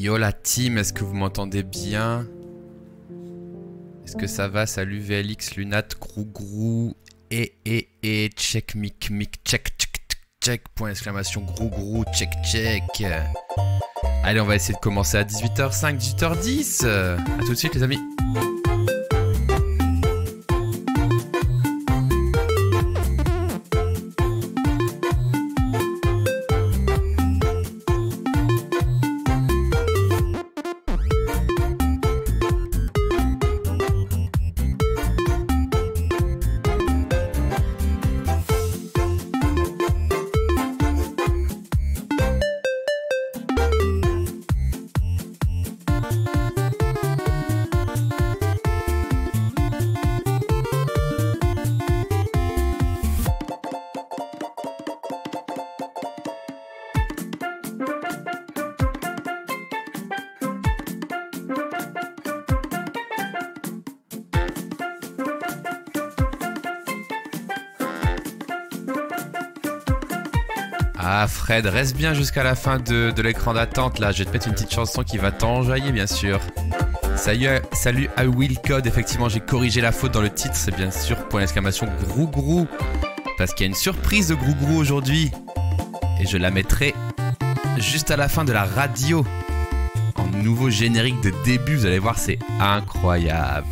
Yo la team, est-ce que vous m'entendez bien? Est-ce que ça va? Salut VLX, Lunat, Grou, et, check, mic, check, point d'exclamation, Grou, check. Allez, on va essayer de commencer à 18h05, 18h10. A tout de suite les amis. Ah Fred, reste bien jusqu'à la fin de l'écran d'attente là, je vais te mettre une petite chanson qui va t'enjailler bien sûr. Salut à Will Code, effectivement j'ai corrigé la faute dans le titre, c'est bien sûr point d'exclamation Grou, parce qu'il y a une surprise de Grou aujourd'hui. Et je la mettrai juste à la fin de la radio, en nouveau générique de début, vous allez voir c'est incroyable.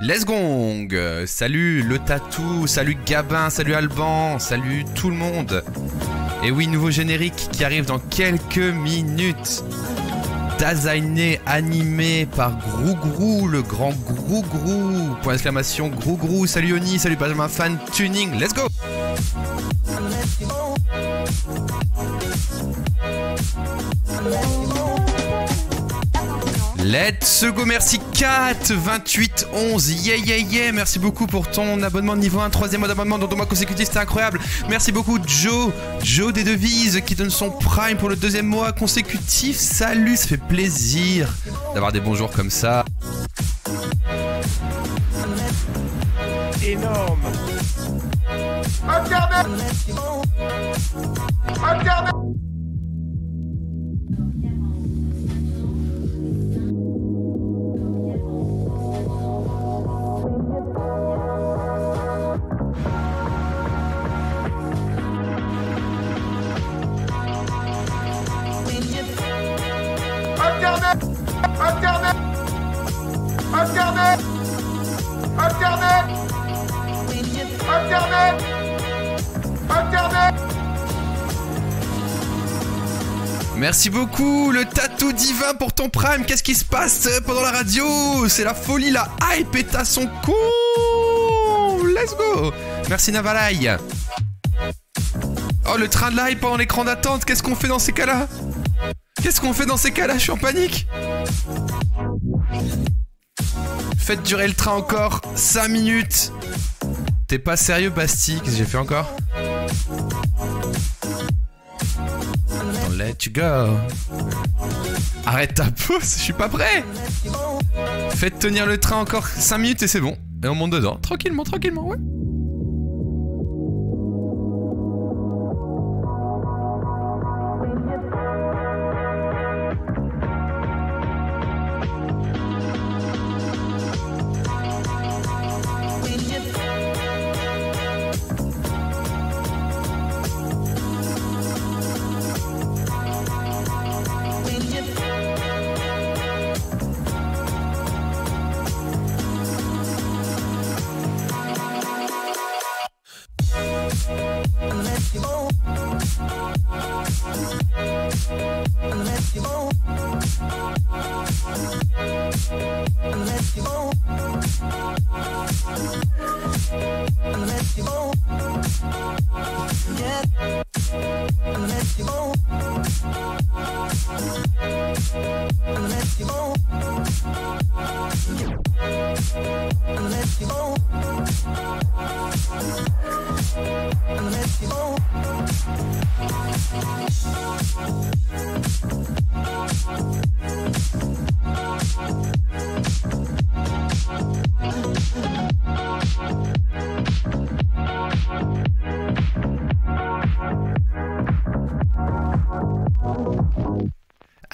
Let's gong. Salut le tatou, salut Gabin, salut Alban, salut tout le monde. Et oui, nouveau générique qui arrive dans quelques minutes. Designé, animé par Grou, le grand Grou. Point d'exclamation Grou. Salut Oni, salut Benjamin Fan Tuning, let's go. Let's go, merci Kat 2811, yeah, merci beaucoup pour ton abonnement de niveau 1, troisième mois d'abonnement dans 2 mois consécutifs, c'était incroyable. Merci beaucoup Joe des devises qui donne son prime pour le 2e mois consécutif, salut, ça fait plaisir d'avoir des bons jours comme ça. Énorme. Internet. Merci beaucoup le tatou divin pour ton prime. Qu'est-ce qui se passe pendant la radio? C'est la folie, la hype est à son cou. Let's go. Merci Navalai. Oh, le train de la hype pendant l'écran d'attente. Qu'est-ce qu'on fait dans ces cas-là? Je suis en panique. Faites durer le train encore 5 minutes. T'es pas sérieux Basti? Qu'est-ce que j'ai fait encore? Let you go. Arrête ta pause, je suis pas prêt. Faites tenir le train encore 5 minutes et c'est bon. Et on monte dedans, tranquillement, ouais.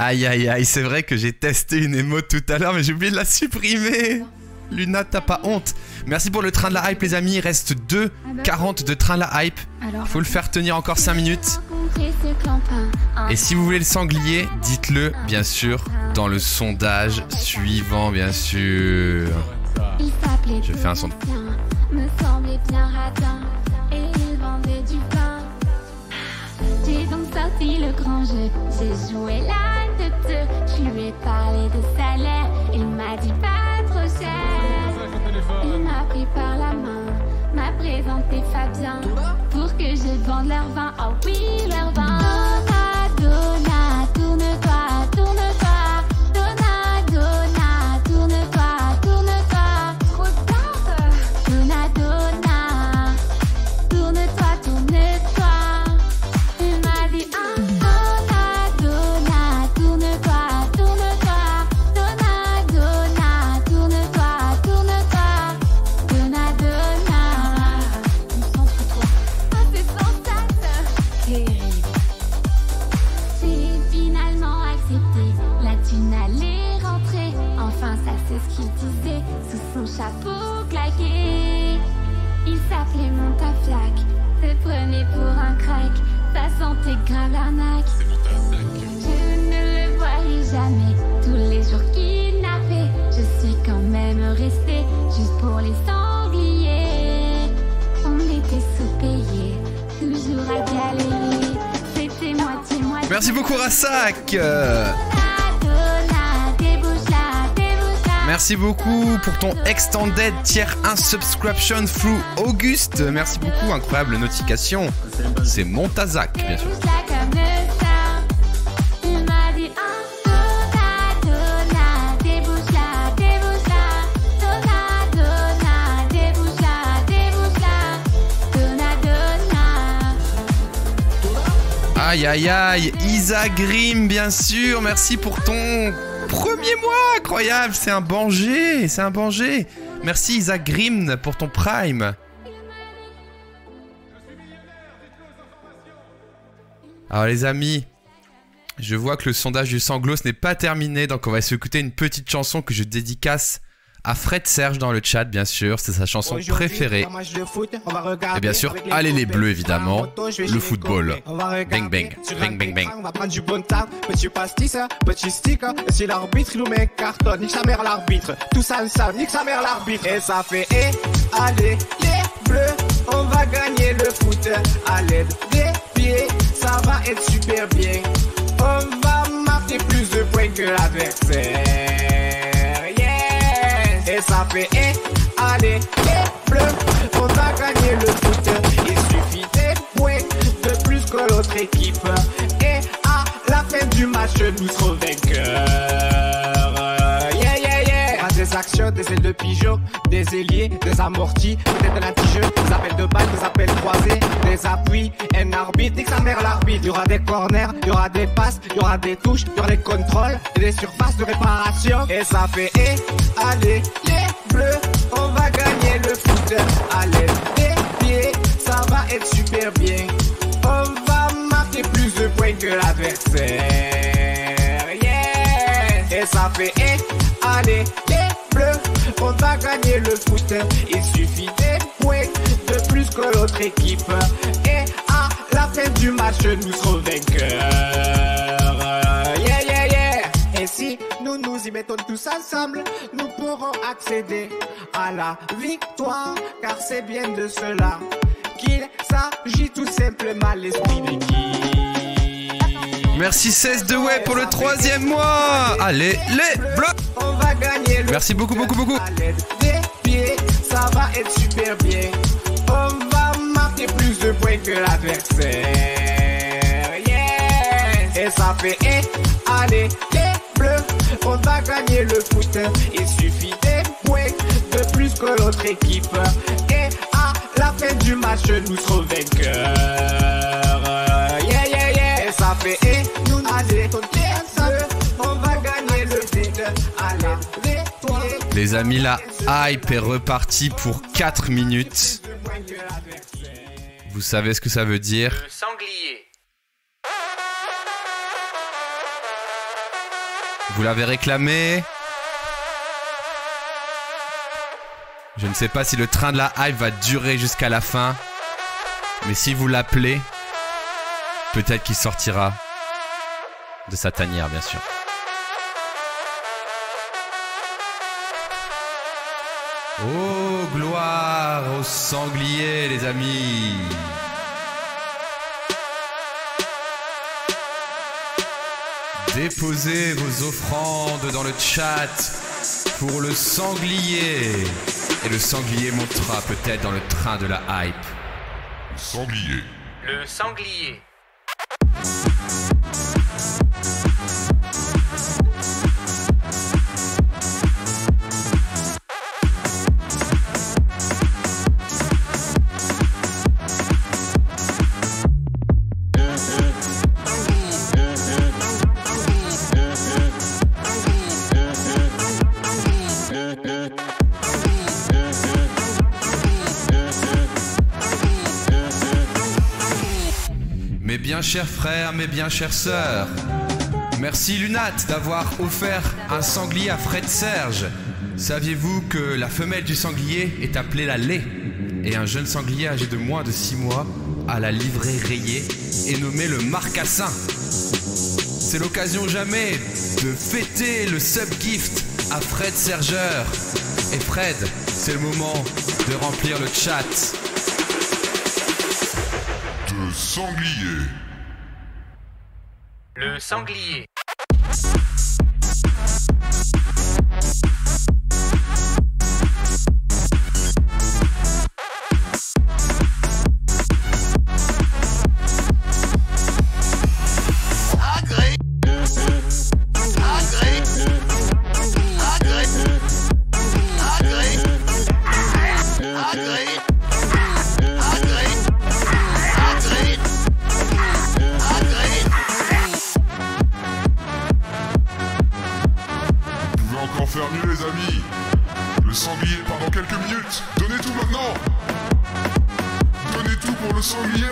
Aïe aïe aïe, c'est vrai que j'ai testé une émote tout à l'heure mais j'ai oublié de la supprimer. Luna, t'as pas honte. Merci pour le train de la hype les amis, il reste 2,40 de train de la hype. Faut le faire tenir encore 5 minutes. Et si vous voulez le sanglier, dites-le bien sûr dans le sondage suivant bien sûr. Je fais un son. Me semblait bien radin et il vendait du pain. J'ai donc sorti le grand jeu, j'ai joué la tête. Je lui ai parlé de salaire, il m'a dit pas trop cher. Il m'a pris par la main, m'a présenté Fabien pour que je vende leur vin. Oh oui, leur vin. Donna, tourne-toi, tourne-toi. Donna, Donna, tourne-toi, tourne-toi. Trop tard. Donna, Donna, tourne-toi, tourne-toi. Il m'a dit Donna, Donna, tourne-toi, tourne-toi. Donna, Donna, tourne-toi, tourne-toi. Donna, Donna. On s'en fout trop. Ah, c'est sans tasse. Terrible. J'ai finalement accepté, la thune allait rentrer. Enfin ça c'est ce qu'il disait, sous son chapeau claqué. Il s'appelait Montafiac, se prenait pour un crack. Ça sentait grave l'arnaque. Je ne le voyais jamais, tous les jours qu'il nappait. Je suis quand même restée, juste pour les sangliers. On était sous-payés, toujours à galérer. C'était moitié-moitié. Merci beaucoup Rassak. Merci beaucoup pour ton extended tier 1 subscription through Auguste. Merci beaucoup, incroyable notification. C'est Montazak, bien sûr. Aïe aïe aïe, Isa Grim bien sûr, merci pour ton premier mois, incroyable, c'est un banger, c'est un banger. Merci Isa Grim pour ton prime. Alors les amis, je vois que le sondage du Sanglos n'est pas terminé, donc on va s'écouter une petite chanson que je dédicace à Fred Serge dans le chat, bien sûr, c'est sa chanson préférée. Et bien sûr, allez les bleus, évidemment, le football. Bang bang, bang bang bang. On va prendre du bon temps, petit pastis, petit stick. Si l'arbitre il nous met carton, nique sa mère l'arbitre. Tout ça ensemble, nique sa mère l'arbitre. Et ça fait, allez les bleus, on va gagner le foot. À l'aide des pieds, ça va être super bien. On va marquer plus de points que l'adversaire. Et ça fait, allez, les bleus, on va gagner le foot. Il suffit des points de plus que l'autre équipe. Et à la fin du match, nous serons vainqueurs. Yeah, yeah, yeah. Des actions, des ailes de pigeon, des ailiers, des amortis, peut-être un anti-jeu, des appels de balles, des appels croisés, des appuis, un arbitre, nique sa mère l'arbitre. Il y aura des corners, il y aura des passes, il y aura des touches, il y aura des contrôles, et des surfaces de réparation. Et ça fait, allez, les bleus, on va gagner le foot. À l'aide des pieds, ça va être super bien. On va marquer plus de points que l'adversaire. Yeah. Et ça fait, allez, les bleus, on va gagner le foot. Il suffit des points de plus que l'autre équipe. Et à la fin du match, nous serons vainqueurs. Yeah, yeah, yeah. Et si nous nous y mettons tous ensemble, nous pourrons accéder à la victoire. Car c'est bien de cela qu'il s'agit, tout simplement, l'esprit d'équipe. Merci 16 de Way pour le 3e mois. Allez les bleus. On va gagner le merci beaucoup, beaucoup, beaucoup. À l'aide des pieds, ça va être super bien. On va marquer plus de points que l'adversaire. Yeah. Et ça fait, allez les bleus, on va gagner le foot. Il suffit des points de plus que l'autre équipe. Et à la fin du match, nous serons vainqueurs. Yeah, yeah, yeah. Et ça fait, nous allez, on va gagner le foot. Allez, les amis, la hype est repartie pour 4 minutes. Vous savez ce que ça veut dire? Le sanglier. Vous l'avez réclamé. Je ne sais pas si le train de la hype va durer jusqu'à la fin. Mais si vous l'appelez, peut-être qu'il sortira de sa tanière, bien sûr. Oh, gloire aux sangliers, les amis. Déposez vos offrandes dans le chat pour le sanglier. Et le sanglier montera peut-être dans le train de la hype. Le sanglier. Le sanglier. Mes bien chers frères, mes bien chères sœurs, merci Lunat d'avoir offert un sanglier à Fred Serge. Saviez-vous que la femelle du sanglier est appelée la lait et un jeune sanglier âgé de moins de 6 mois à la livrée rayée est nommé le marcassin. C'est l'occasion jamais de fêter le sub-gift à Fred Sergeur. Et Fred, c'est le moment de remplir le chat. De sanglier. Le sanglier. Faire mieux les amis. Le sanglier part dans quelques minutes. Donnez tout maintenant. Donnez tout pour le sanglier.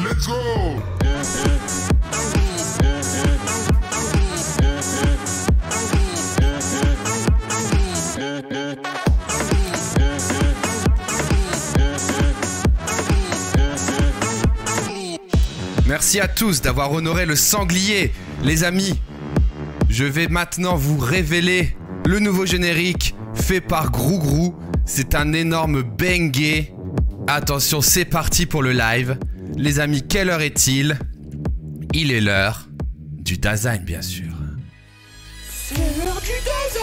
Let's go. Merci à tous d'avoir honoré le sanglier, les amis. Je vais maintenant vous révéler le nouveau générique fait par Grougrou. C'est un énorme bangé. Attention, c'est parti pour le live. Les amis, quelle heure est-il? Il est l'heure du Dasein, bien sûr. C'est l'heure du Dasein.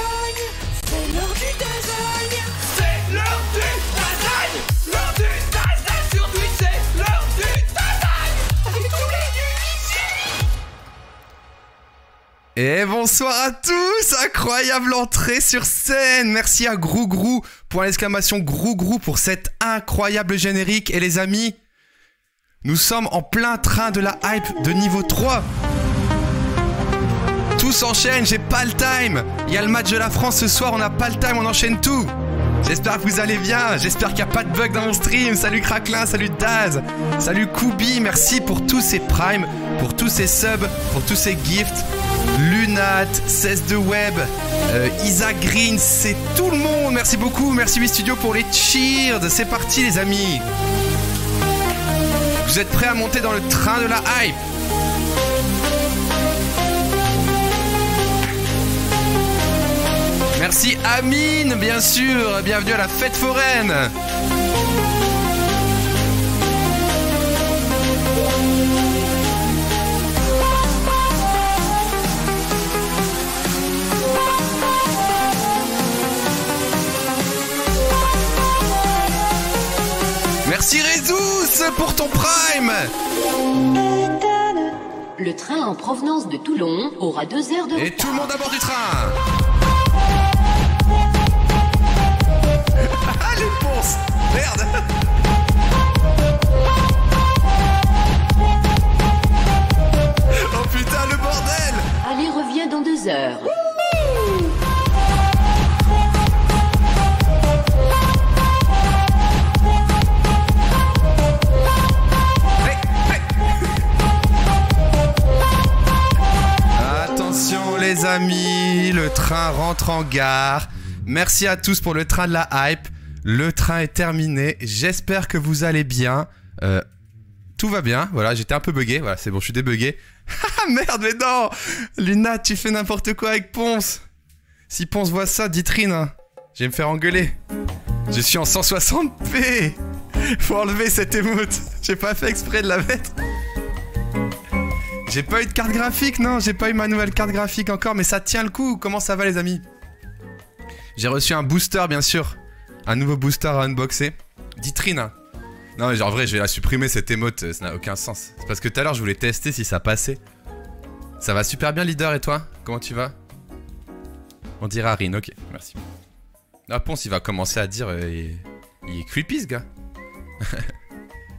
C'est l'heure du Dasein. C'est l'heure du Dasein. L'heure du Dasein sur Twitch. C'est l'heure du Dasein. Avec tous les nuls ici. Et bonsoir à tous, incroyable entrée sur scène. Merci à Grougrou, point d'exclamation Grougrou pour cet incroyable générique. Et les amis, nous sommes en plein train de la hype de niveau 3. Tout s'enchaîne, j'ai pas le time. Il y a le match de la France ce soir, on n'a pas le time, on enchaîne tout. J'espère que vous allez bien, j'espère qu'il n'y a pas de bug dans mon stream. Salut Craquelin, salut Daz, salut Koubi, merci pour tous ces primes, pour tous ces subs, pour tous ces gifts. Lunat, 16 de Web, Isaac Green, c'est tout le monde. Merci beaucoup, merci 8 Studio pour les cheers. C'est parti les amis. Vous êtes prêts à monter dans le train de la hype? Merci Amine, bien sûr, bienvenue à la fête foraine. Merci Rezous pour ton prime. Le train en provenance de Toulon aura 2 heures de retard. Et tout le monde à bord du train. Ah les ponces. Merde. Oh putain le bordel. Allez, reviens dans 2 heures. les amis, le train rentre en gare. Merci à tous pour le train de la hype. Le train est terminé. J'espère que vous allez bien. Tout va bien. Voilà, j'étais un peu bugué. Voilà, c'est bon, je suis débugué. Ah merde, mais non! Luna, tu fais n'importe quoi avec Ponce. Si Ponce voit ça, Ditrine, hein, je vais me faire engueuler. Je suis en 160p. Faut enlever cette émote. J'ai pas fait exprès de la mettre. J'ai pas eu de carte graphique, non, j'ai pas eu ma nouvelle carte graphique encore, mais ça tient le coup. Comment ça va les amis? J'ai reçu un booster bien sûr. Un nouveau booster à unboxer. Ditrine. Non mais genre en vrai je vais la supprimer cette émote, ça n'a aucun sens. C'est parce que tout à l'heure je voulais tester si ça passait. Ça va super bien leader et toi? Comment tu vas? On dirait Arin, ok, merci. Ah Ponce il va commencer à dire il est creepy ce gars.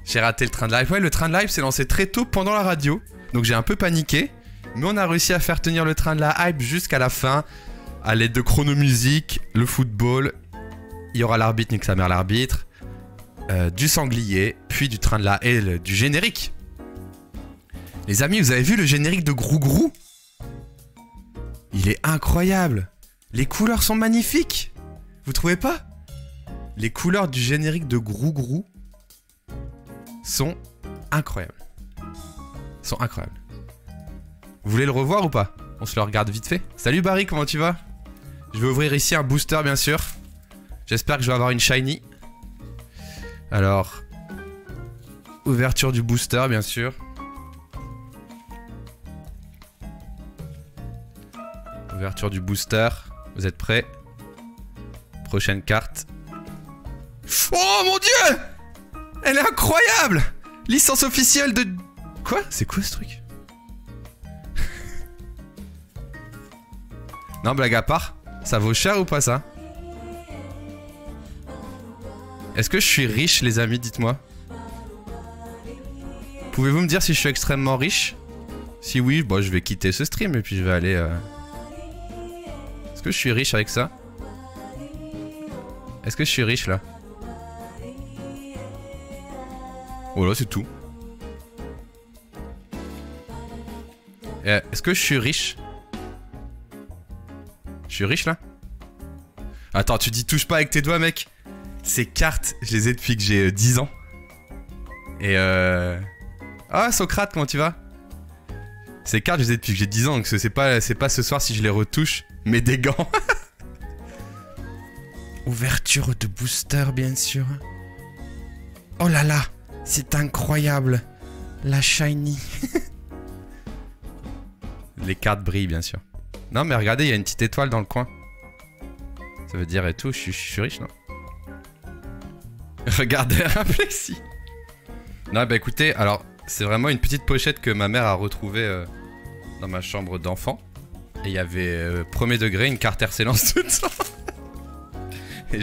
J'ai raté le train de live. Ouais, le train de live s'est lancé très tôt pendant la radio. Donc j'ai un peu paniqué. Mais on a réussi à faire tenir le train de la hype jusqu'à la fin. À l'aide de chronomusique, le football. Il y aura l'arbitre, nique sa mère l'arbitre. Du sanglier. Puis du train de la haie, du générique. Les amis, vous avez vu le générique de Grou-Grou? Il est incroyable. Les couleurs sont magnifiques. Vous trouvez pas? Les couleurs du générique de Grou-Grou sont incroyables. Sont incroyables. Vous voulez le revoir ou pas? On se le regarde vite fait. Salut Barry, comment tu vas? Je vais ouvrir ici un booster bien sûr. J'espère que je vais avoir une shiny. Alors, ouverture du booster bien sûr. Ouverture du booster. Vous êtes prêts? Prochaine carte. Oh mon dieu! Elle est incroyable! Licence officielle de... Quoi? C'est quoi ce truc? Non, blague à part, ça vaut cher ou pas ça? Est-ce que je suis riche les amis, dites-moi? Pouvez-vous me dire si je suis extrêmement riche? Si oui, bon, je vais quitter ce stream et puis je vais aller... Est-ce que je suis riche avec ça? Est-ce que je suis riche là? Voilà, c'est tout. Est-ce que je suis riche? Je suis riche là? Attends, tu dis touche pas avec tes doigts mec. Ces cartes, je les ai depuis que j'ai 10 ans. Et Ah Socrate, comment tu vas? Ces cartes, je les ai depuis que j'ai 10 ans, donc c'est pas ce soir si je les retouche, mais des gants. Ouverture de booster bien sûr. Oh là là, c'est incroyable. La shiny. Les cartes brillent bien sûr. Non mais regardez, il y a une petite étoile dans le coin. Ça veut dire et tout, je suis riche non? Regardez un plexi. Non bah écoutez, alors c'est vraiment une petite pochette que ma mère a retrouvée dans ma chambre d'enfant. Et il y avait premier degré, une carte Excellence tout ça. Et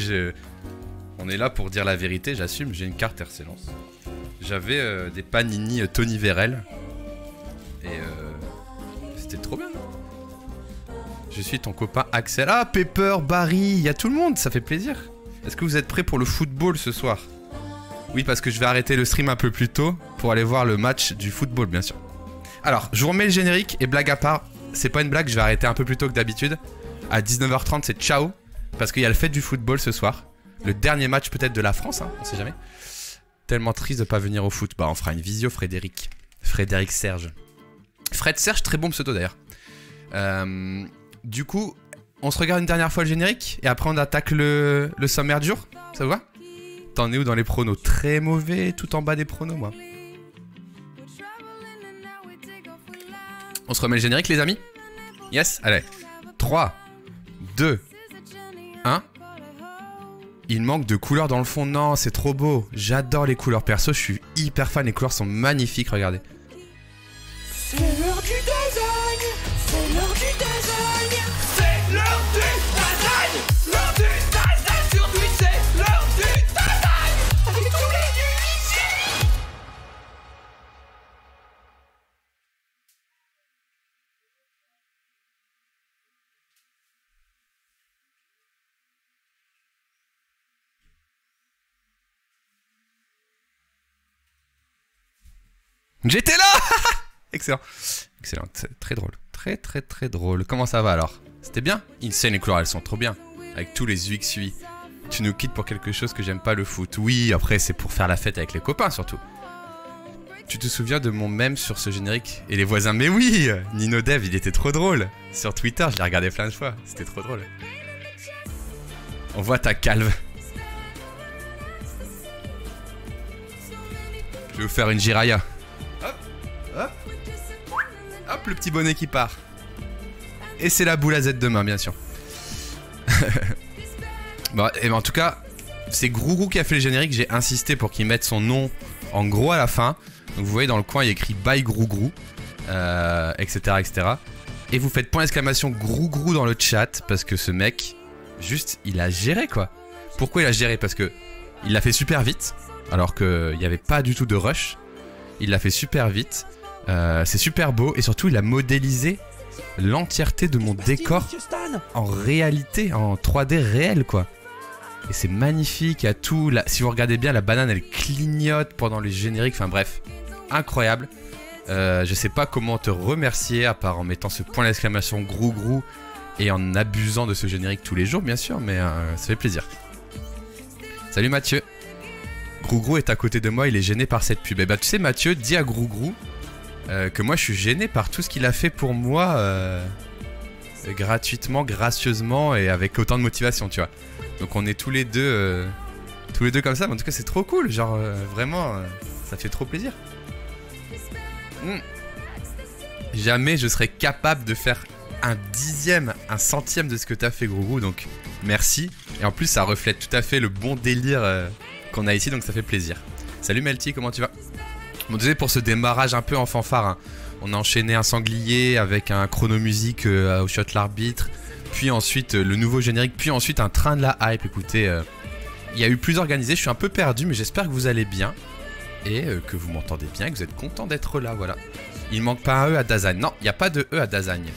on est là pour dire la vérité, j'assume, j'ai une carte Excellence. J'avais des panini Tony Vérel. Et c'était trop bien. Je suis ton copain Axel. Ah, Pepper, Barry, il y a tout le monde, ça fait plaisir. Est-ce que vous êtes prêts pour le football ce soir? Oui, parce que je vais arrêter le stream un peu plus tôt pour aller voir le match du football, bien sûr. Alors, je vous remets le générique et blague à part, c'est pas une blague, je vais arrêter un peu plus tôt que d'habitude. À 19h30, c'est ciao, parce qu'il y a le fête du football ce soir. Le dernier match peut-être de la France, hein, on sait jamais. Tellement triste de pas venir au foot. Bah, on fera une visio, Frédéric. Frédéric Serge. Fred Serge, très bon pseudo d'ailleurs. Du coup, on se regarde une dernière fois le générique et après on attaque le sommaire du jour. Ça vous va? T'en es où dans les pronos? Très mauvais, tout en bas des pronos, moi. On se remet le générique, les amis? Yes? Allez. 3, 2, 1. Il manque de couleurs dans le fond. Non, c'est trop beau. J'adore les couleurs. Perso, je suis hyper fan. Les couleurs sont magnifiques, regardez. C'est l'heure du design. C'est l'heure du design. C'est l'heure du design. L'heure du design sur Twitch. C'est l'heure du design. Avec tous les nuls ici. J'étais là. Excellent. Excellent. Très drôle. très très très drôle. Comment ça va alors? C'était bien? Insane, les couleurs elles sont trop bien. Avec tous les UXUI. Tu nous quittes pour quelque chose que j'aime pas, le foot. Oui, après c'est pour faire la fête avec les copains surtout. Tu te souviens de mon mème sur ce générique? Et les voisins, mais oui! Nino Dev, il était trop drôle. Sur Twitter, je l'ai regardé plein de fois. C'était trop drôle. On voit ta calve. Je vais vous faire une Jiraya. Hop, hop. Hop, le petit bonnet qui part. Et c'est la boule à Z demain, bien sûr. Bon, et ben en tout cas, c'est Grougrou qui a fait le générique. J'ai insisté pour qu'il mette son nom en gros à la fin. Donc vous voyez dans le coin, il y a écrit Bye Grougrou, etc., etc. Et vous faites point d'exclamation Grougrou dans le chat parce que ce mec, juste, il a géré quoi. Pourquoi il a géré? Parce que il l'a fait super vite, alors qu'il n'y avait pas du tout de rush. Il l'a fait super vite. C'est super beau et surtout il a modélisé l'entièreté de mon décor en réalité, en 3D réel quoi. Et c'est magnifique, il y a tout. Si vous regardez bien, la banane elle clignote pendant les génériques. Enfin bref, incroyable. Je sais pas comment te remercier à part en mettant ce point d'exclamation Grougrou et en abusant de ce générique tous les jours bien sûr, mais ça fait plaisir. Salut Mathieu. Grougrou est à côté de moi, il est gêné par cette pub. Et bah tu sais Mathieu, dis à Grougrou que moi je suis gêné par tout ce qu'il a fait pour moi gratuitement, gracieusement et avec autant de motivation, tu vois. Donc on est tous les deux comme ça, mais en tout cas c'est trop cool, genre vraiment ça fait trop plaisir. Jamais je serais capable de faire un dixième, un centième de ce que t'as fait Grougrou, donc merci. Et en plus ça reflète tout à fait le bon délire qu'on a ici, donc ça fait plaisir. Salut Melty, comment tu vas? Bon, désolé pour ce démarrage un peu en fanfare, hein. On a enchaîné un sanglier avec un chronomusique au shot l'arbitre, puis ensuite le nouveau générique, puis ensuite un train de la hype. Écoutez, il y a eu plus organisé, je suis un peu perdu, mais j'espère que vous allez bien et que vous m'entendez bien et que vous êtes content d'être là, voilà. Il manque pas un E à Dazagne. Non, il n'y a pas de E à Dazagne.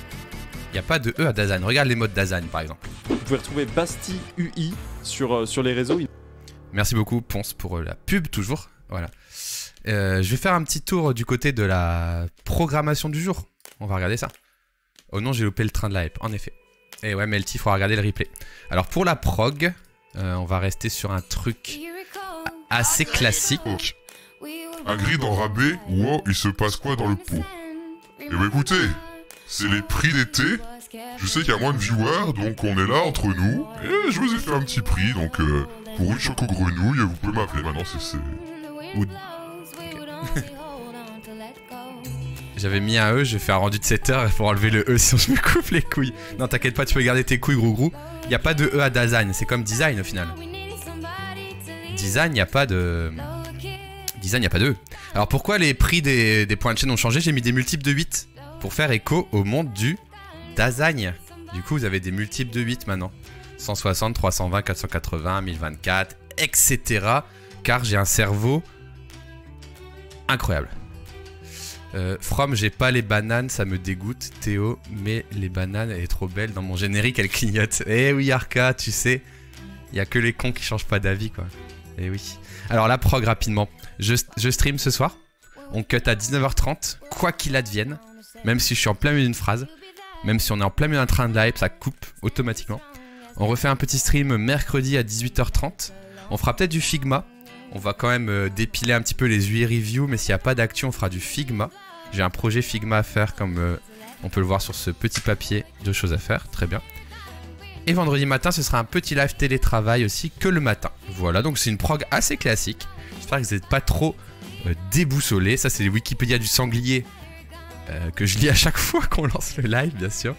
Il n'y a pas de E à Dazagne. Regarde les modes Dazagne par exemple. Vous pouvez retrouver Basti UI sur les réseaux. Merci beaucoup Ponce pour la pub toujours, voilà. Je vais faire un petit tour du côté de la programmation du jour. On va regarder ça. Oh non, j'ai loupé le train de la hype, en effet. Et ouais, Melty, il faudra regarder le replay. Alors pour la prog, on va rester sur un truc assez classique. Un grid en rabais, wow, il se passe quoi dans le pot? Eh ben écoutez, c'est les prix d'été. Je sais qu'il y a moins de viewers, donc on est là entre nous. Et je vous ai fait un petit prix, donc pour une choco-grenouille, vous pouvez m'appeler maintenant, c'est... Ou... J'avais mis un E, je vais faire un rendu de 7 heures pour enlever le E sinon je me coupe les couilles. Non t'inquiète pas, tu peux garder tes couilles Grougrou. Il n'y a pas de E à Dazagne, c'est comme design au final. Design, il n'y a pas de... Design, il n'y a pas de E. Alors pourquoi les prix des points de chaîne ont changé? J'ai mis des multiples de 8 pour faire écho au monde du Dazagne. Du coup vous avez des multiples de 8 maintenant. 160, 320, 480, 1024, etc. Car j'ai un cerveau incroyable. From, j'ai pas les bananes, ça me dégoûte. Théo, mais les bananes, elle est trop belle. Dans mon générique, elle clignote. Eh oui, Arca, tu sais, il y a que les cons qui changent pas d'avis, quoi. Eh oui. Alors, la prog, rapidement. Je stream ce soir. On cut à 19h30, quoi qu'il advienne. Même si je suis en plein milieu d'une phrase. Même si on est en plein milieu d'un train de live, ça coupe automatiquement. On refait un petit stream mercredi à 18h30. On fera peut-être du Figma. On va quand même dépiler un petit peu les UI reviews, mais s'il n'y a pas d'action, on fera du Figma. J'ai un projet Figma à faire, comme on peut le voir sur ce petit papier, 2 choses à faire, très bien. Et vendredi matin, ce sera un petit live télétravail aussi, que le matin. Voilà, donc c'est une prog assez classique. J'espère que vous n'êtes pas trop déboussolés. Ça, c'est les Wikipédia du sanglier que je lis à chaque fois qu'on lance le live, bien sûr.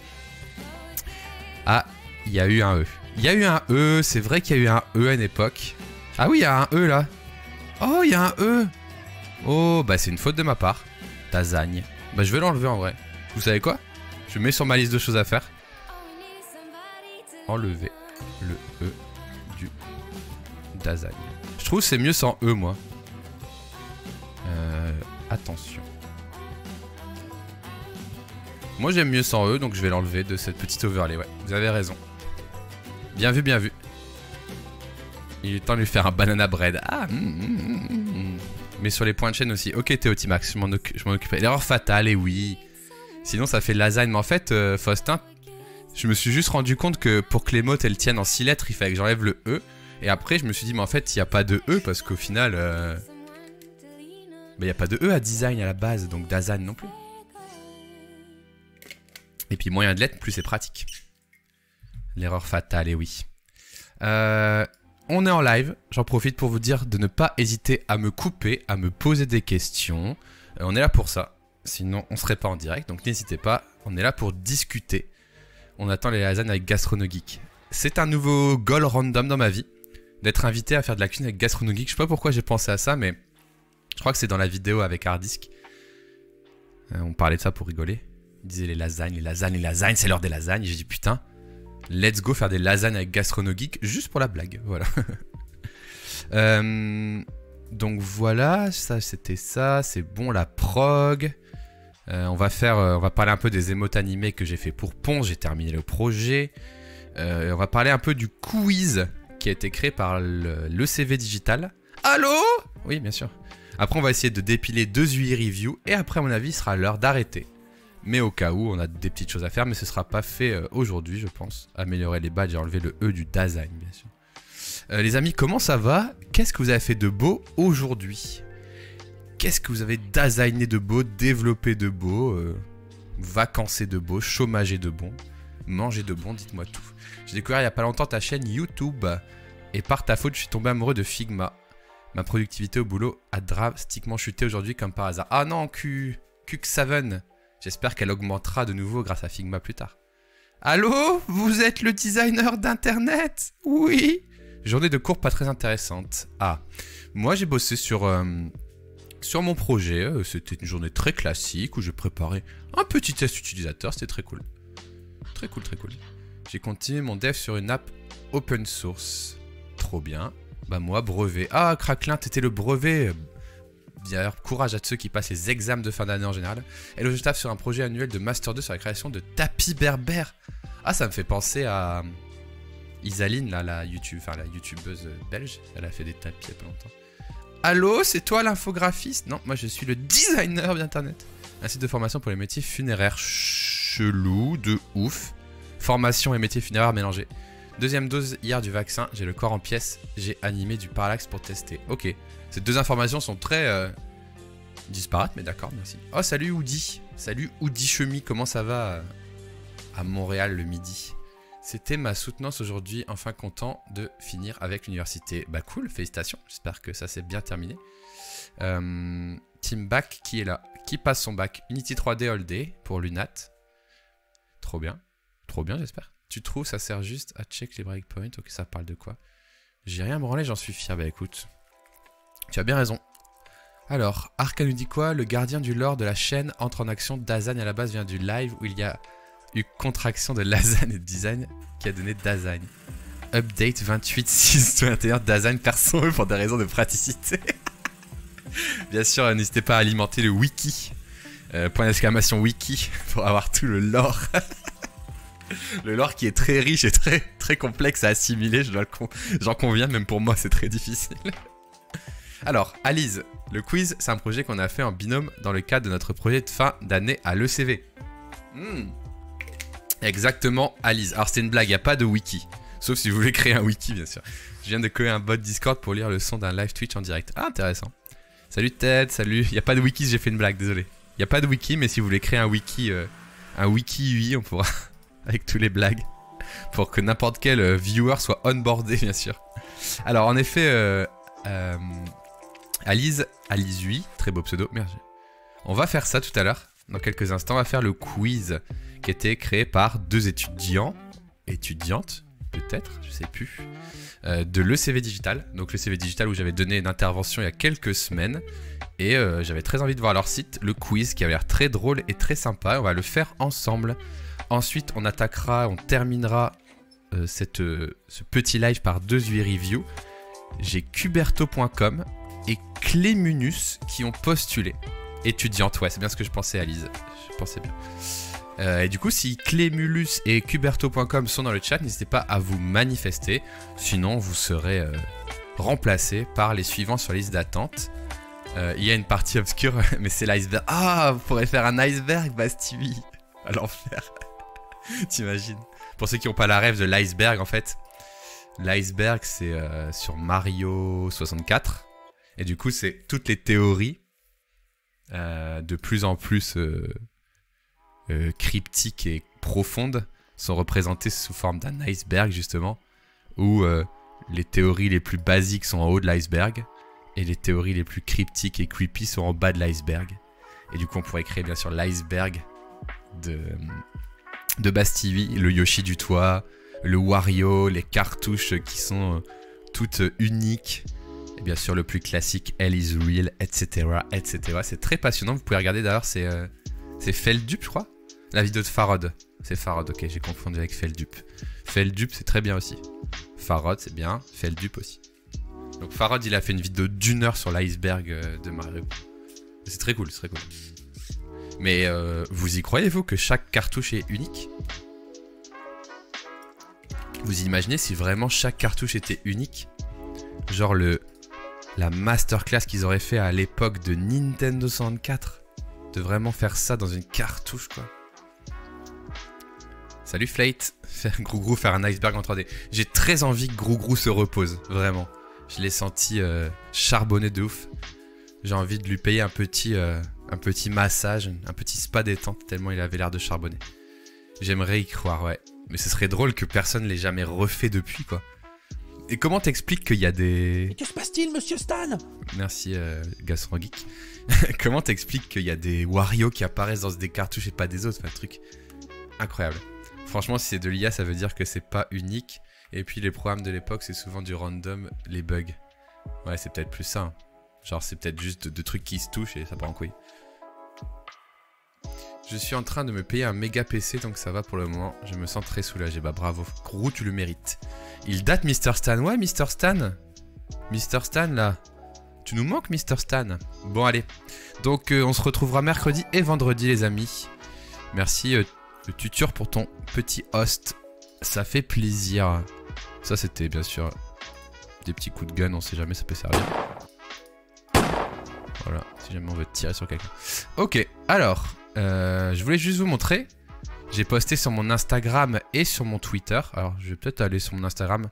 Ah, il y a eu un E. Il y a eu un E, c'est vrai qu'il y a eu un E à une époque. Ah oui, il y a un E là. Oh, il y a un E. Oh, bah c'est une faute de ma part. Dazagne. Bah je vais l'enlever en vrai. Vous savez quoi? Je mets sur ma liste de choses à faire. Enlever le E du Dazagne. Je trouve que c'est mieux sans E moi. Attention. Moi j'aime mieux sans E, donc je vais l'enlever de cette petite overlay. Ouais, vous avez raison. Bien vu, bien vu. Il est temps de lui faire un banana bread. Ah, Mais sur les points de chaîne aussi. Ok, Théotimax, je m'en occupe. L'erreur fatale, et oui. Sinon, ça fait lasagne. Mais en fait, Faustin, je me suis juste rendu compte que pour que les mots elles tiennent en 6 lettres, il fallait que j'enlève le E. Et après, je me suis dit, mais en fait, il n'y a pas de E parce qu'au final, il n'y a pas de E à design à la base, donc Dazagne non plus. Et puis, moins il y a de lettres, plus c'est pratique. L'erreur fatale, et oui. On est en live, j'en profite pour vous dire de ne pas hésiter à me couper, à me poser des questions. On est là pour ça, sinon on ne serait pas en direct, donc n'hésitez pas, on est là pour discuter. On attend les lasagnes avec GastronoGeek. C'est un nouveau goal random dans ma vie, d'être invité à faire de la cuisine avec GastronoGeek. Je sais pas pourquoi j'ai pensé à ça, mais je crois que c'est dans la vidéo avec Hardisk. On parlait de ça pour rigoler. Il disait les lasagnes, c'est l'heure des lasagnes. J'ai dit putain, let's go faire des lasagnes avec GastronoGeek juste pour la blague, voilà. Donc voilà, ça c'était ça, c'est bon la prog. On va parler un peu des émotes animés que j'ai fait pour Ponce, j'ai terminé le projet. On va parler un peu du quiz qui a été créé par l'ECV Digital. Allô? Oui, bien sûr. Après, on va essayer de dépiler 2 UI reviews et après, à mon avis, il sera l'heure d'arrêter. Mais au cas où, on a des petites choses à faire, mais ce ne sera pas fait aujourd'hui, je pense. Améliorer les badges et enlever le E du Dasein, bien sûr. Les amis, comment ça va? Qu'est-ce que vous avez fait de beau aujourd'hui? Qu'est-ce que vous avez designé de beau, développé de beau, vacancé de beau, chômagé de bon, mangé de bon, dites-moi tout. J'ai découvert il n'y a pas longtemps ta chaîne YouTube et par ta faute, je suis tombé amoureux de Figma. Ma productivité au boulot a drastiquement chuté aujourd'hui comme par hasard. Ah non, Q7. J'espère qu'elle augmentera de nouveau grâce à Figma plus tard. Allô? Vous êtes le designer d'internet? Oui. Journée de cours pas très intéressante. Ah, moi j'ai bossé sur mon projet. C'était une journée très classique où j'ai préparé un petit test utilisateur. C'était très cool. Très cool, très cool. J'ai continué mon dev sur une app open source. Trop bien. Bah moi, brevet. Ah, Craquelin, t'étais le brevet. D'ailleurs, courage à ceux qui passent les examens de fin d'année en général. Et là, je taffe sur un projet annuel de Master 2 sur la création de tapis berbères. Ah, ça me fait penser à Isaline, là, la youtubeuse belge. Elle a fait des tapis il y a pas longtemps. Allô, c'est toi l'infographiste? Non, moi je suis le designer d'internet. Un site de formation pour les métiers funéraires. Chelou, de ouf. Formation et métiers funéraires mélangés. Deuxième dose hier du vaccin, j'ai le corps en pièces, j'ai animé du parallaxe pour tester. Ok, ces 2 informations sont très disparates, mais d'accord, merci. Oh, salut Oudi. Salut Oudi Chemi, comment ça va à Montréal le midi? C'était ma soutenance aujourd'hui, enfin content de finir avec l'université. Bah cool, félicitations, j'espère que ça s'est bien terminé. Team Bac qui est là, qui passe son bac. Unity 3D All Day pour l'UNAT. Trop bien j'espère. Tu trouves ça sert juste à check les breakpoints? Ok, ça parle de quoi? J'ai rien branlé, j'en suis fier. Bah écoute, tu as bien raison. Alors, Arca nous dit quoi? Le gardien du lore de la chaîne entre en action. Dasein à la base vient du live où il y a eu contraction de lasagne et de design qui a donné Dasein. Update 28.6.21, Dasein perso pour des raisons de praticité. Bien sûr, n'hésitez pas à alimenter le wiki. Point d'exclamation wiki pour avoir tout le lore. Le lore qui est très riche et très complexe à assimiler, j'en conviens, même pour moi c'est très difficile. Alors, Alice, le quiz, c'est un projet qu'on a fait en binôme dans le cadre de notre projet de fin d'année à l'ECV. Exactement, Alice. Alors, c'était une blague, il n'y a pas de wiki. Sauf si vous voulez créer un wiki, bien sûr. Je viens de coller un bot Discord pour lire le son d'un live Twitch en direct. Ah, intéressant. Salut Ted, salut. Il n'y a pas de wiki si j'ai fait une blague, désolé. Il n'y a pas de wiki, mais si vous voulez créer un wiki UI, on pourra... avec tous les blagues. Pour que n'importe quel viewer soit onboardé, bien sûr. Alors, en effet... Alice UI, très beau pseudo, merci. On va faire ça tout à l'heure, dans quelques instants, on va faire le quiz qui était créé par 2 étudiantes, peut-être, je sais plus, de l'ECV Digital. Donc l'ECV Digital où j'avais donné une intervention il y a quelques semaines et j'avais très envie de voir leur site, le quiz qui avait l'air très drôle et très sympa, on va le faire ensemble. Ensuite on terminera ce petit live par 2 UI reviews. J'ai Cuberto.com et Clémunus qui ont postulé. Étudiante, ouais, c'est bien ce que je pensais, Alice. Je pensais bien. Et du coup, si Clémulus et Cuberto.com sont dans le chat, n'hésitez pas à vous manifester. Sinon, vous serez remplacé par les suivants sur la liste d'attente. Il y a une partie obscure, mais c'est l'iceberg. Ah, vous pourrez faire un iceberg, Bastille. à l'enfer. T'imagines? Pour ceux qui n'ont pas la rêve de l'iceberg, en fait, l'iceberg c'est sur Mario 64. Et du coup, c'est toutes les théories de plus en plus cryptiques et profondes sont représentées sous forme d'un iceberg, justement, où les théories les plus basiques sont en haut de l'iceberg et les théories les plus cryptiques et creepy sont en bas de l'iceberg. Et du coup, on pourrait créer bien sûr l'iceberg de Bastivy, le Yoshi du toit, le Wario, les cartouches qui sont toutes uniques. Et bien sûr, le plus classique, Hell is Real, etc. etc. C'est très passionnant. Vous pouvez regarder d'ailleurs, c'est Feldup, je crois. La vidéo de Farod. C'est Farod, ok, j'ai confondu avec Feldup. Feldup, c'est très bien aussi. Farod, c'est bien. Feldup aussi. Donc Farod, il a fait une vidéo d'1 heure sur l'iceberg de Mario. C'est très cool, c'est très cool. Mais vous y croyez-vous que chaque cartouche est unique? Vous imaginez si vraiment chaque cartouche était unique? Genre la masterclass qu'ils auraient fait à l'époque de Nintendo 64. De vraiment faire ça dans une cartouche, quoi. Salut Flate. Grougrou faire un iceberg en 3D. J'ai très envie que Grougrou se repose, vraiment. Je l'ai senti charbonné de ouf. J'ai envie de lui payer un petit massage, un petit spa détente, tellement il avait l'air de charbonner. J'aimerais y croire, ouais. Mais ce serait drôle que personne ne l'ait jamais refait depuis, quoi. Et comment t'expliques qu'il y a des... Mais que se passe-t-il, monsieur Stan? Merci, Gaston Geek. Comment t'expliques qu'il y a des Wario qui apparaissent dans des cartouches et pas des autres? Enfin, un truc incroyable. Franchement, si c'est de l'IA, ça veut dire que c'est pas unique. Et puis les programmes de l'époque, c'est souvent du random, les bugs. Ouais, c'est peut-être plus ça. Hein. Genre, c'est peut-être juste deux trucs qui se touchent et ça part en couille. Je suis en train de me payer un méga PC, donc ça va pour le moment. Je me sens très soulagé. Bah bravo. Gros, tu le mérites. Il date, Mr. Stan. Ouais, Mr. Stan. Mr. Stan, là. Tu nous manques, Mr. Stan. Bon, allez. Donc, on se retrouvera mercredi et vendredi, les amis. Merci, Tutur, pour ton petit host. Ça fait plaisir. Ça, c'était bien sûr des petits coups de gun. On sait jamais, ça peut servir. Voilà, si jamais on veut tirer sur quelqu'un. Ok, alors, je voulais juste vous montrer. J'ai posté sur mon Instagram et sur mon Twitter. Alors, je vais peut-être aller sur mon Instagram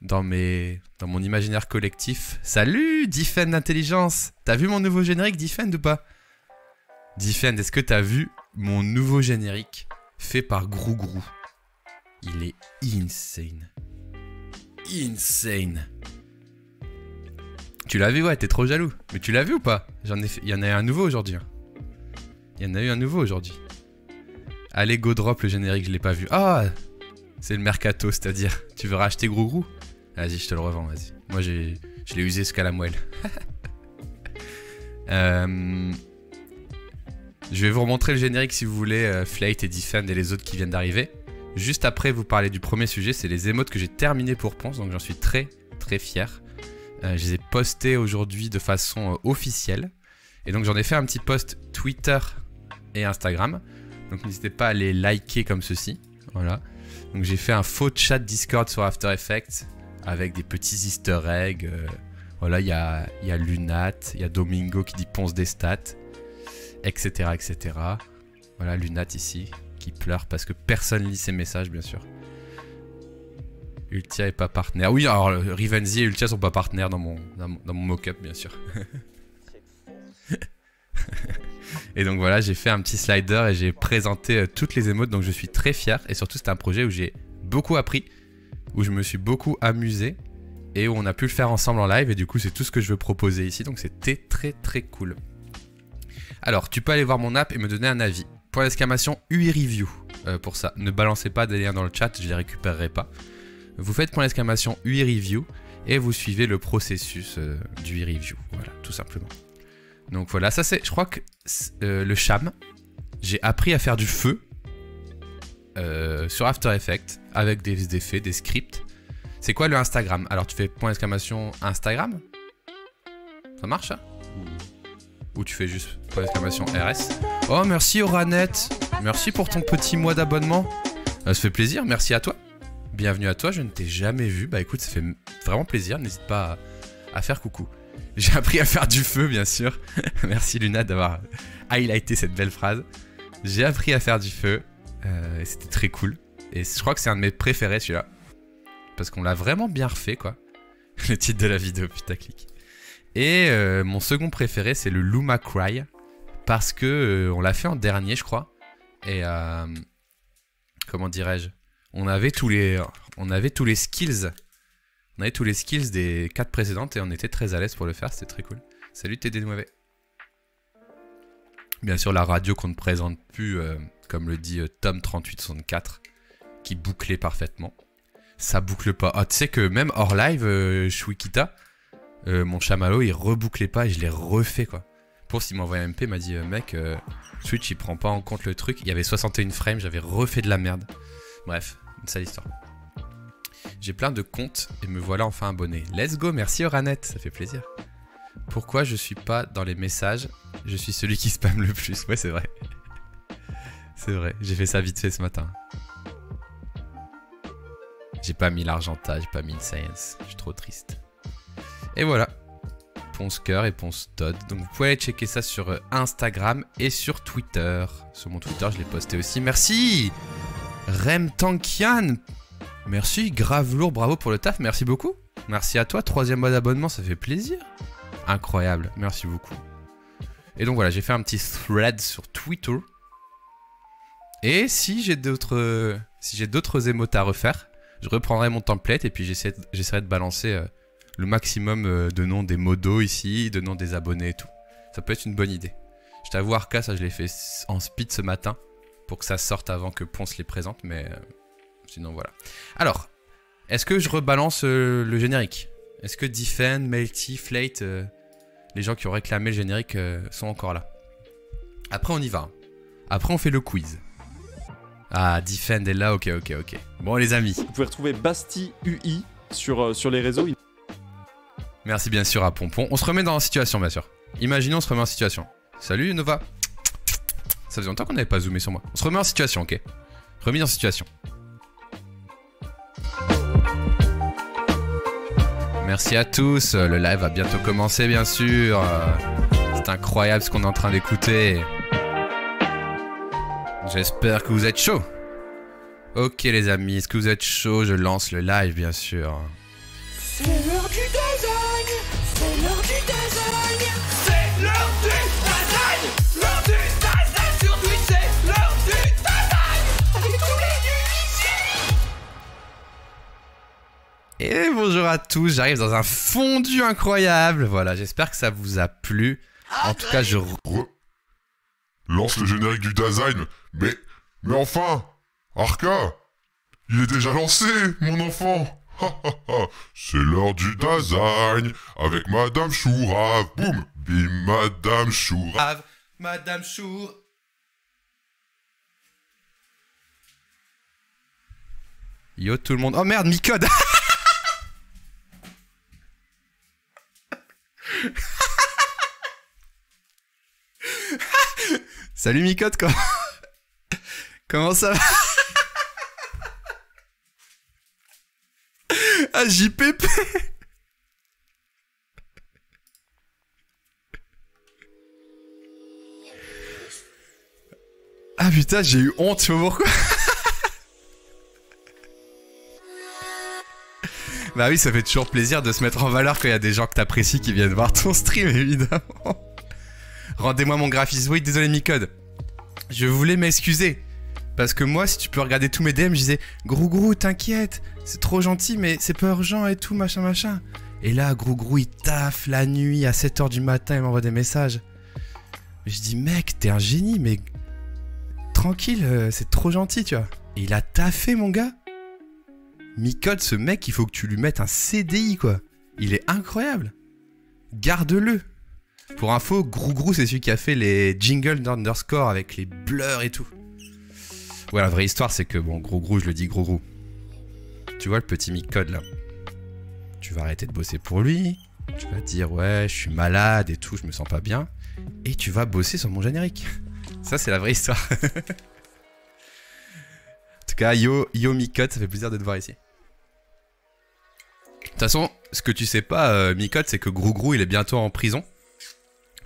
dans mon imaginaire collectif. Salut, Defend Intelligence. T'as vu mon nouveau générique, Defend, ou pas? Defend, est-ce que t'as vu mon nouveau générique fait par Grougrou? Il est insane. Insane. Tu l'as vu? Ouais, t'es trop jaloux. Mais tu l'as vu ou pas? Il y en a eu un nouveau aujourd'hui. Il y en a eu un nouveau aujourd'hui. Allez, go drop le générique, je l'ai pas vu. Ah, c'est le mercato, c'est-à-dire, tu veux racheter Grougrou? Vas-y, je te le revends, vas-y. Moi, je l'ai usé jusqu'à la moelle. Je vais vous remontrer le générique si vous voulez, Flate et Defend et les autres qui viennent d'arriver. Juste après, vous parler du premier sujet, c'est les émotes que j'ai terminées pour Ponce, donc j'en suis très très fier. Je les ai postés aujourd'hui de façon officielle. Et donc j'en ai fait un petit post Twitter et Instagram. Donc n'hésitez pas à les liker comme ceci. Voilà. Donc j'ai fait un faux chat Discord sur After Effects avec des petits easter eggs. Voilà, il y a Lunat, il y a Domingo qui dit Ponce des stats, etc. etc. Voilà, Lunat ici qui pleure parce que personne lit ses messages, bien sûr. Ultia est pas partenaire. Oui, alors Rivenzi et Ultia sont pas partenaires dans mon mock-up, bien sûr. Et donc voilà, j'ai fait un petit slider et j'ai présenté toutes les émotes, donc je suis très fier. Et surtout, c'était un projet où j'ai beaucoup appris, où je me suis beaucoup amusé et où on a pu le faire ensemble en live. Et du coup, c'est tout ce que je veux proposer ici, donc c'était très très cool. Alors, tu peux aller voir mon app et me donner un avis. Point d'exclamation UI Review. Pour ça, ne balancez pas des liens dans le chat, je les récupérerai pas. Vous faites point d'exclamation UI Review et vous suivez le processus du UI Review. Voilà, tout simplement. Donc voilà, ça c'est, je crois que le Cham, j'ai appris à faire du feu sur After Effects avec des effets, des scripts. C'est quoi le Instagram? Alors tu fais point d'exclamation Instagram? Ça marche ça? Ou tu fais juste point d'exclamation RS? Oh merci Oranette, merci pour ton petit mois d'abonnement. Ça fait plaisir, merci à toi. Bienvenue à toi, je ne t'ai jamais vu. Bah écoute, ça fait vraiment plaisir, n'hésite pas à faire coucou. J'ai appris à faire du feu, bien sûr. Merci Luna d'avoir highlighté cette belle phrase. J'ai appris à faire du feu. Et c'était très cool. Et je crois que c'est un de mes préférés celui-là. Parce qu'on l'a vraiment bien refait quoi. Le titre de la vidéo, putaclic. Et mon second préféré c'est le Luma Cry. Parce que on l'a fait en dernier je crois. Et comment dirais-je, on avait tous les skills. On avait tous les skills des 4 précédentes et on était très à l'aise pour le faire, c'était très cool. Salut TD9. Bien sûr la radio qu'on ne présente plus, comme le dit Tom3864, qui bouclait parfaitement. Ça boucle pas. Ah tu sais que même hors live, Shwikita, mon chamallow il rebouclait pas et je l'ai refait quoi. Pour s'il m'envoie un MP, il m'a dit mec, Switch il prend pas en compte le truc. Il y avait 61 frames, j'avais refait de la merde. Bref, une sale histoire. J'ai plein de comptes et me voilà enfin abonné. Let's go, merci Oranette, ça fait plaisir. Pourquoi je suis pas dans les messages? Je suis celui qui spamme le plus. Ouais, c'est vrai. C'est vrai, j'ai fait ça vite fait ce matin. J'ai pas mis l'Argenta, j'ai pas mis le Science. Je suis trop triste. Et voilà. Ponce Cœur et Ponce Todd. Donc vous pouvez aller checker ça sur Instagram et sur Twitter. Sur mon Twitter, je l'ai posté aussi. Merci Rem Tankian. Merci, grave lourd, bravo pour le taf, merci beaucoup. Merci à toi, 3e mois d'abonnement, ça fait plaisir. Incroyable, merci beaucoup. Et donc voilà, j'ai fait un petit thread sur Twitter. Et si j'ai d'autres émotes à refaire, je reprendrai mon template et puis j'essaierai de balancer le maximum de noms des modos ici, de noms des abonnés et tout. Ça peut être une bonne idée. Je t'avoue, Arca, ça je l'ai fait en speed ce matin pour que ça sorte avant que Ponce les présente, mais sinon voilà. Alors, est-ce que je rebalance le générique? Est-ce que Defend, Melty, Flate, les gens qui ont réclamé le générique sont encore là? Après on y va. Après on fait le quiz. Ah, Defend est là, ok. Bon les amis. Vous pouvez retrouver Basti UI sur les réseaux. Merci bien sûr à Pompon. On se remet dans la situation bien sûr. Imaginons on se remet en situation. Salut Nova. Ça faisait longtemps qu'on n'avait pas zoomé sur moi. On se remet en situation, ok? Remis en situation. Merci à tous. Le live va bientôt commencer bien sûr. C'est incroyable ce qu'on est en train d'écouter. J'espère que vous êtes chauds. Ok les amis, est-ce que vous êtes chauds? Je lance le live bien sûr. C'est l'heure du design. C'est l'heure du design. C'est l'heure du design. L'heure du design sur Twitch. C'est l'heure du design. Avec tous les nuls ici. Et bonjour à tous, j'arrive dans un fondu incroyable. Voilà, j'espère que ça vous a plu. En tout cas, je... Lance le générique du design. Mais enfin, Arca, il est déjà lancé, mon enfant. C'est l'heure du design avec Madame Chourave. Boum, bim, Madame Chourave. Madame Chour. Yo tout le monde. Oh merde, Micode. Salut Micode, quoi. Comment ça va? Ah, JPP. Ah putain, j'ai eu honte, tu vois pourquoi? Bah oui, ça fait toujours plaisir de se mettre en valeur quand il y a des gens que t'apprécies qui viennent voir ton stream, évidemment. Rendez-moi mon graphisme. Oui, désolé Micode. Je voulais m'excuser. Parce que moi, si tu peux regarder tous mes DM, je disais Grougrou, t'inquiète, c'est trop gentil, mais c'est pas urgent et tout, machin. Et là, Grougrou, il taffe la nuit à 7h du matin, il m'envoie des messages. Je dis, mec, t'es un génie, mais tranquille, c'est trop gentil, tu vois. Et il a taffé, mon gars. Micode, ce mec, il faut que tu lui mettes un CDI, quoi. Il est incroyable. Garde-le. Pour info, Grougrou, c'est celui qui a fait les jingles d'Underscore avec les blurs et tout. Ouais, la vraie histoire, c'est que, bon, Grougrou, je le dis Grougrou. Tu vois le petit Micode, là. Tu vas arrêter de bosser pour lui. Tu vas dire, ouais, je suis malade et tout, je me sens pas bien. Et tu vas bosser sur mon générique. Ça, c'est la vraie histoire. En tout cas, yo Micode, ça fait plaisir de te voir ici. De toute façon, ce que tu sais pas, Micode, c'est que Grougrou, il est bientôt en prison.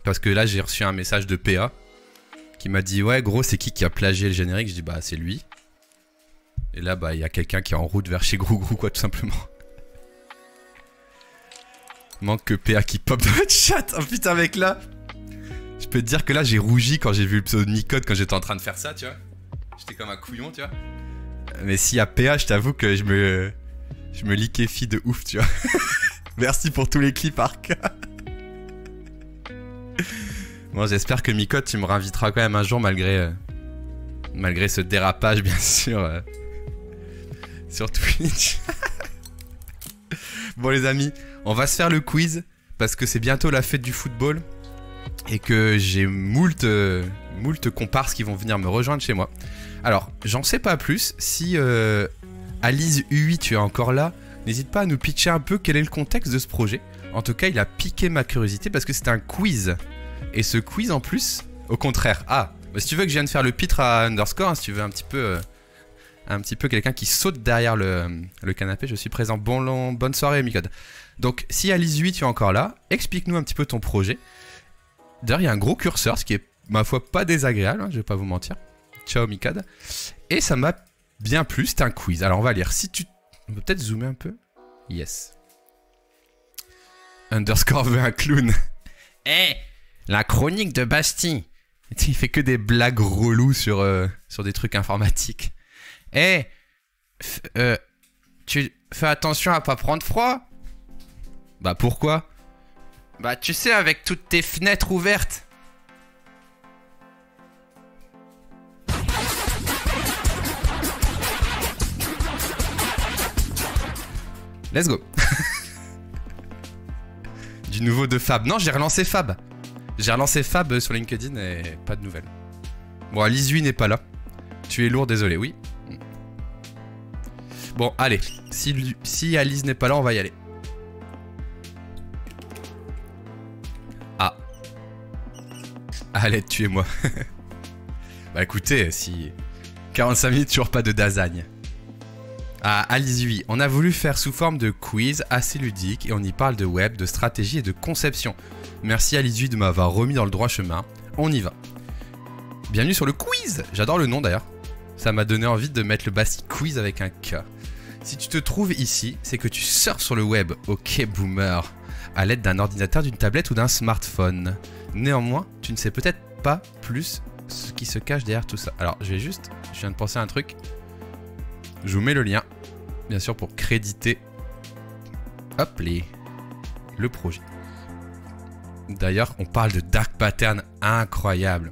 Parce que là, j'ai reçu un message de PA qui m'a dit ouais gros c'est qui a plagié le générique. Je dis bah c'est lui. Et là bah il y a quelqu'un qui est en route vers chez Grougrou quoi tout simplement. Manque que PA qui pop dans le chat. Oh putain mec là. Je peux te dire que là j'ai rougi quand j'ai vu le pseudo de Micode quand j'étais en train de faire ça tu vois. J'étais comme un couillon tu vois. Mais s'il y a PA je t'avoue que je me liquéfie de ouf tu vois. Merci pour tous les clips Arca. Bon j'espère que Micode tu me réinviteras quand même un jour malgré ce dérapage bien sûr sur Twitch. Bon les amis, on va se faire le quiz parce que c'est bientôt la fête du football et que j'ai moult comparses qui vont venir me rejoindre chez moi. Alors j'en sais pas plus, si Alice UI tu es encore là, n'hésite pas à nous pitcher un peu quel est le contexte de ce projet. En tout cas il a piqué ma curiosité parce que c'est un quiz. Et ce quiz en plus, au contraire, bah, si tu veux que je vienne faire le pitre à Underscore, hein, si tu veux un petit peu quelqu'un qui saute derrière le canapé, je suis présent. Bonne soirée Micode. Donc si Alice 8 tu es encore là, explique-nous un petit peu ton projet. D'ailleurs il y a un gros curseur, ce qui est ma foi pas désagréable, hein, je vais pas vous mentir. Ciao Micode. Et ça m'a bien plu, c'est un quiz. Alors on va lire, on peut peut-être zoomer un peu. Yes. Underscore veut un clown. La chronique de Bastille. Il fait que des blagues reloues sur des trucs informatiques. Tu fais attention à pas prendre froid. Bah pourquoi? Bah tu sais avec toutes tes fenêtres ouvertes. Let's go. Du nouveau de Fab. Non j'ai relancé Fab. J'ai relancé Fab sur LinkedIn et pas de nouvelles. Bon, Alizui n'est pas là. Tu es lourd, désolé, oui. Bon, allez. Si Alice n'est pas là, on va y aller. Ah. Allez, tuez-moi. Bah écoutez, si... 45 minutes, toujours pas de dasagne. Ah, Alizui, on a voulu faire sous forme de quiz assez ludique et on y parle de web, de stratégie et de conception. Merci Alizui de m'avoir remis dans le droit chemin. On y va. Bienvenue sur le quiz. J'adore le nom d'ailleurs. Ça m'a donné envie de mettre le Bastille quiz avec un K. Si tu te trouves ici, c'est que tu surfes sur le web. Ok boomer. À l'aide d'un ordinateur, d'une tablette ou d'un smartphone. Néanmoins, tu ne sais peut-être pas plus ce qui se cache derrière tout ça. Alors je viens de penser à un truc. Je vous mets le lien. Bien sûr pour créditer. Hop le projet. D'ailleurs, on parle de dark pattern incroyable.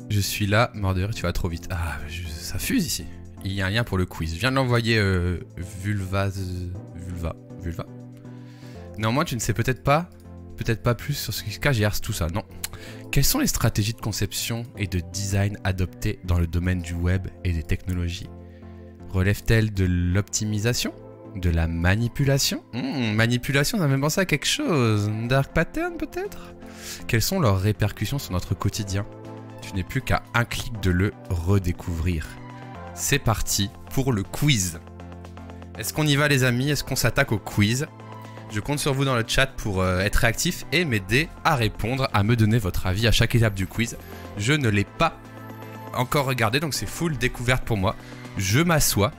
Je suis là, mort de rire, tu vas trop vite. Ah, ça fuse ici. Il y a un lien pour le quiz. Je viens de l'envoyer Vulva. Néanmoins, tu ne sais peut-être pas plus sur ce qui se cache derrière tout ça. Non. Quelles sont les stratégies de conception et de design adoptées dans le domaine du web et des technologies? Relèvent-elles de l'optimisation? De la manipulation? Manipulation, ça me fait penser à quelque chose. Dark pattern peut-être? Quelles sont leurs répercussions sur notre quotidien? Tu n'es plus qu'à un clic de le redécouvrir. C'est parti pour le quiz. Est-ce qu'on y va les amis? Est-ce qu'on s'attaque au quiz? Je compte sur vous dans le chat pour être réactif et m'aider à répondre, à me donner votre avis à chaque étape du quiz. Je ne l'ai pas encore regardé, donc c'est full découverte pour moi. Je m'assois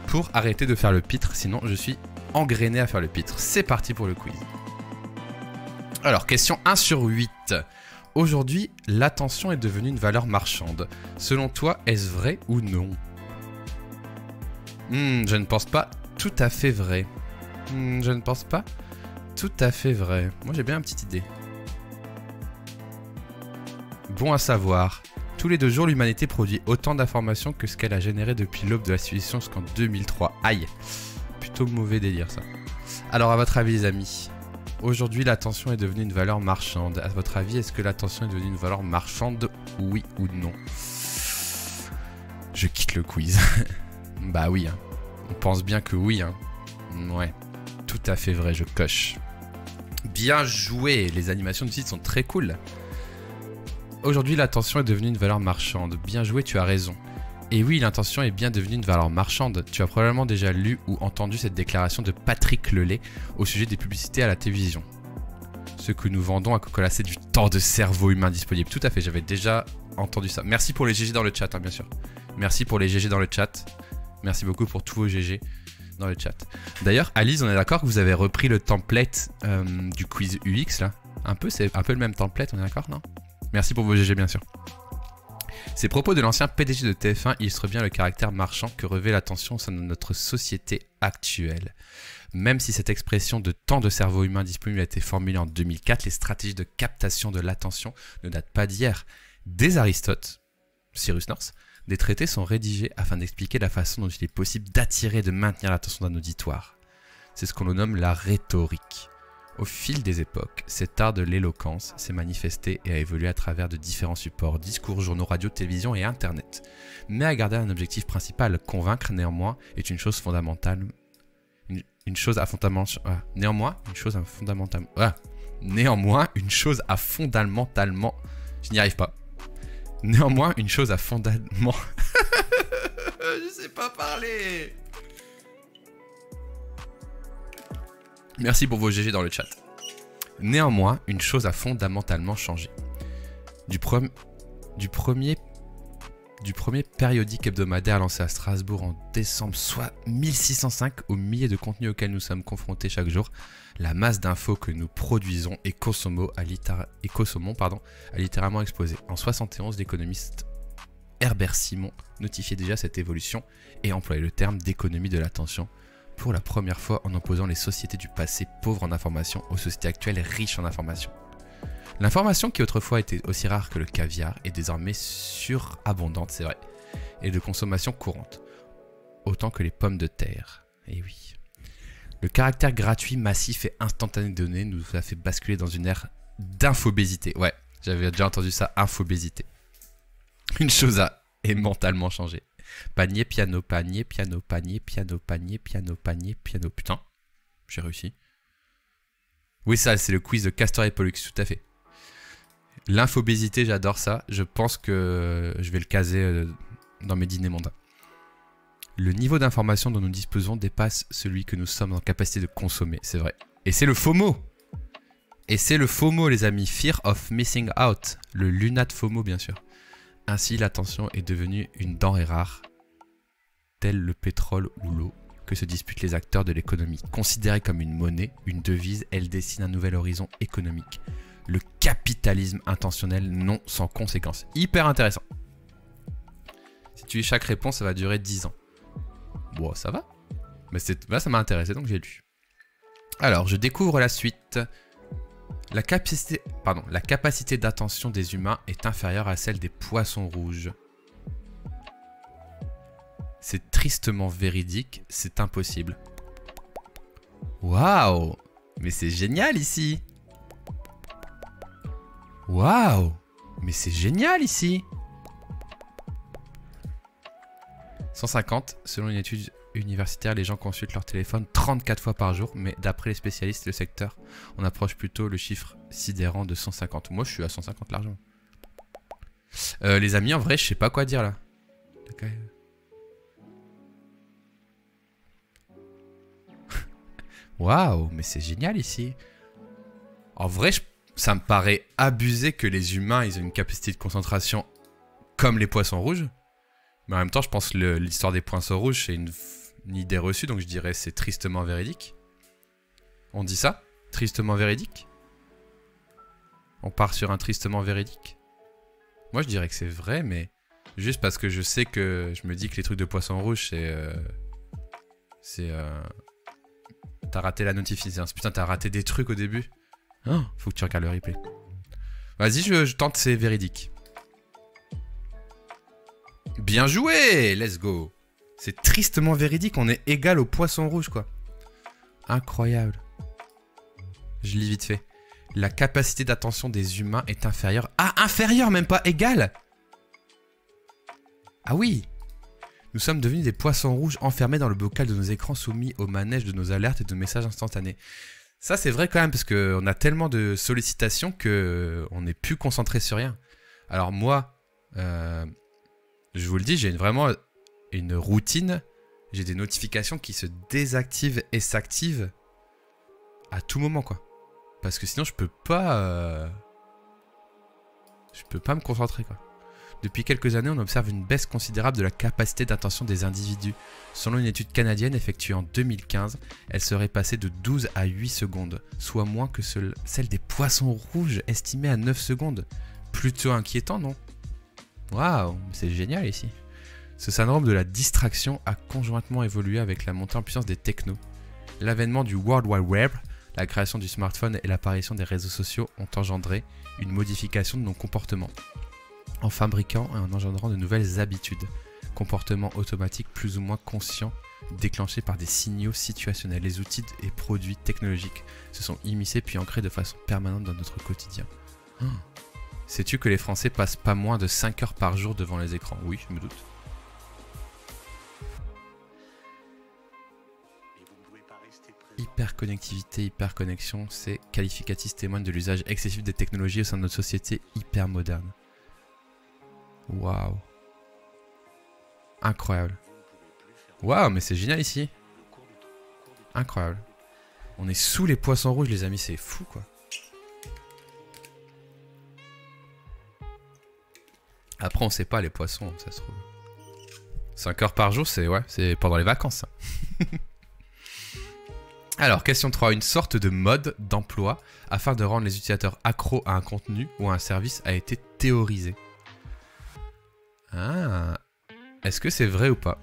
pour arrêter de faire le pitre, sinon je suis engrainé à faire le pitre. C'est parti pour le quiz. Alors, question 1 sur 8. Aujourd'hui, l'attention est devenue une valeur marchande. Selon toi, est-ce vrai ou non? Je ne pense pas tout à fait vrai. Je ne pense pas tout à fait vrai. Moi, j'ai bien une petite idée. Bon à savoir. Tous les 2 jours, l'humanité produit autant d'informations que ce qu'elle a généré depuis l'aube de la civilisation jusqu'en 2003. Aïe. Plutôt mauvais délire, ça. Alors, à votre avis, les amis, aujourd'hui, l'attention est devenue une valeur marchande. À votre avis, est-ce que l'attention est devenue une valeur marchande? Oui ou non? Je quitte le quiz. Bah oui, hein. On pense bien que oui, hein. Ouais, tout à fait vrai, je coche. Bien joué, les animations du site sont très cool. Aujourd'hui, l'attention est devenue une valeur marchande. Bien joué, tu as raison. Et oui, l'intention est bien devenue une valeur marchande. Tu as probablement déjà lu ou entendu cette déclaration de Patrick Lelay au sujet des publicités à la télévision. Ce que nous vendons à Coca-Cola, c'est du temps de cerveau humain disponible. Tout à fait, j'avais déjà entendu ça. Merci pour les GG dans le chat, hein, bien sûr. Merci pour les GG dans le chat. Merci beaucoup pour tous vos GG dans le chat. D'ailleurs, Alice, on est d'accord que vous avez repris le template du quiz UX, là? C'est un peu le même template, on est d'accord, non? Merci pour vos GG, bien sûr. Ces propos de l'ancien PDG de TF1 illustrent bien le caractère marchand que revêt l'attention au sein de notre société actuelle. Même si cette expression de temps de cerveau humain disponible a été formulée en 2004, les stratégies de captation de l'attention ne datent pas d'hier. Dès Aristote, Cyrus North, des traités sont rédigés afin d'expliquer la façon dont il est possible d'attirer et de maintenir l'attention d'un auditoire. C'est ce qu'on nomme la rhétorique. Au fil des époques, cet art de l'éloquence s'est manifesté et a évolué à travers de différents supports, discours, journaux, radio, télévision et internet. Mais à garder un objectif principal, convaincre néanmoins est une chose fondamentale. Néanmoins, une chose à fondamentalement... Je n'y arrive pas. Néanmoins, une chose à fondamentalement... Je sais pas parler. Merci pour vos GG dans le chat. Néanmoins, une chose a fondamentalement changé. Du premier périodique hebdomadaire lancé à Strasbourg en décembre, soit 1605, aux milliers de contenus auxquels nous sommes confrontés chaque jour, la masse d'infos que nous produisons et consommons a littéralement explosé. En 71, l'économiste Herbert Simon notifiait déjà cette évolution et employait le terme d'économie de l'attention pour la première fois en opposant les sociétés du passé pauvres en information aux sociétés actuelles riches en information. L'information qui autrefois était aussi rare que le caviar est désormais surabondante, c'est vrai, et de consommation courante, autant que les pommes de terre. Et oui. Le caractère gratuit, massif et instantané des données nous a fait basculer dans une ère d'infobésité. Ouais, j'avais déjà entendu ça, infobésité. Une chose a mentalement changé. Panier, piano, panier, piano, panier, piano, panier, piano, panier, piano. Putain, j'ai réussi. Oui, ça, c'est le quiz de Castor et Pollux, tout à fait. L'infobésité, j'adore ça. Je pense que je vais le caser dans mes dîners mondains. Le niveau d'information dont nous disposons dépasse celui que nous sommes en capacité de consommer, c'est vrai. Et c'est le FOMO. Et c'est le FOMO, les amis. Fear of missing out. Le lunat FOMO, bien sûr. Ainsi, l'attention est devenue une denrée rare, tel le pétrole ou l'eau, que se disputent les acteurs de l'économie. Considérée comme une monnaie, une devise, elle dessine un nouvel horizon économique. Le capitalisme intentionnel non sans conséquence. Hyper intéressant. Si tu lis chaque réponse, ça va durer 10 ans. Bon, ça va. Mais là, ça m'a intéressé, donc j'ai lu. Alors, je découvre la suite. La capacité d'attention des humains est inférieure à celle des poissons rouges. C'est tristement véridique, c'est impossible. Waouh! Mais c'est génial ici! Waouh! Mais c'est génial ici! 150, selon une étude universitaire, les gens consultent leur téléphone 34 fois par jour, mais d'après les spécialistes du secteur, on approche plutôt le chiffre sidérant de 150. Moi, je suis à 150 largement. Les amis, en vrai, je sais pas quoi dire là. Okay. Waouh, mais c'est génial ici. En vrai, ça me paraît abusé que les humains ils aient une capacité de concentration comme les poissons rouges. Mais en même temps, je pense que l'histoire des poissons rouges, c'est une idée reçue, donc je dirais c'est tristement véridique. On dit ça? Tristement véridique? On part sur un tristement véridique? Moi, je dirais que c'est vrai, mais juste parce que je sais que je me dis que les trucs de poissons rouges, t'as raté la notification. Putain, t'as raté des trucs au début. Oh, faut que tu regardes le replay. Vas-y, je tente, c'est véridique. Bien joué! Let's go! C'est tristement véridique, on est égal au poisson rouge, quoi. Incroyable. Je lis vite fait. La capacité d'attention des humains est inférieure... Ah, inférieure, même pas égale! Ah oui! Nous sommes devenus des poissons rouges enfermés dans le bocal de nos écrans soumis au manège de nos alertes et de messages instantanés. Ça, c'est vrai quand même, parce qu'on a tellement de sollicitations qu'on n'est plus concentré sur rien. Alors moi... je vous le dis, j'ai vraiment une routine. J'ai des notifications qui se désactivent et s'activent à tout moment, quoi. Parce que sinon, je peux pas... Je peux pas me concentrer, quoi. Depuis quelques années, on observe une baisse considérable de la capacité d'attention des individus. Selon une étude canadienne effectuée en 2015, elle serait passée de 12 à 8 secondes, soit moins que celle des poissons rouges, estimée à 9 secondes. Plutôt inquiétant, non? Waouh, c'est génial ici. Ce syndrome de la distraction a conjointement évolué avec la montée en puissance des technos. L'avènement du World Wide Web, la création du smartphone et l'apparition des réseaux sociaux ont engendré une modification de nos comportements, en fabriquant et en engendrant de nouvelles habitudes, comportements automatiques plus ou moins conscients, déclenchés par des signaux situationnels. Les outils et produits technologiques se sont immiscés puis ancrés de façon permanente dans notre quotidien. Sais-tu que les Français passent pas moins de 5 heures par jour devant les écrans? Oui, je me doute. Hyperconnectivité, hyperconnexion, ces qualificatifs témoignent de l'usage excessif des technologies au sein de notre société hyper moderne. Waouh. Incroyable. Waouh, mais c'est génial ici. Incroyable. On est sous les poissons rouges, les amis, c'est fou, quoi. Après, on sait pas les poissons, ça se trouve. 5 heures par jour, c'est pendant les vacances, ça. Alors, question 3. Une sorte de mode d'emploi afin de rendre les utilisateurs accros à un contenu ou à un service a été théorisé. Ah, est-ce que c'est vrai ou pas?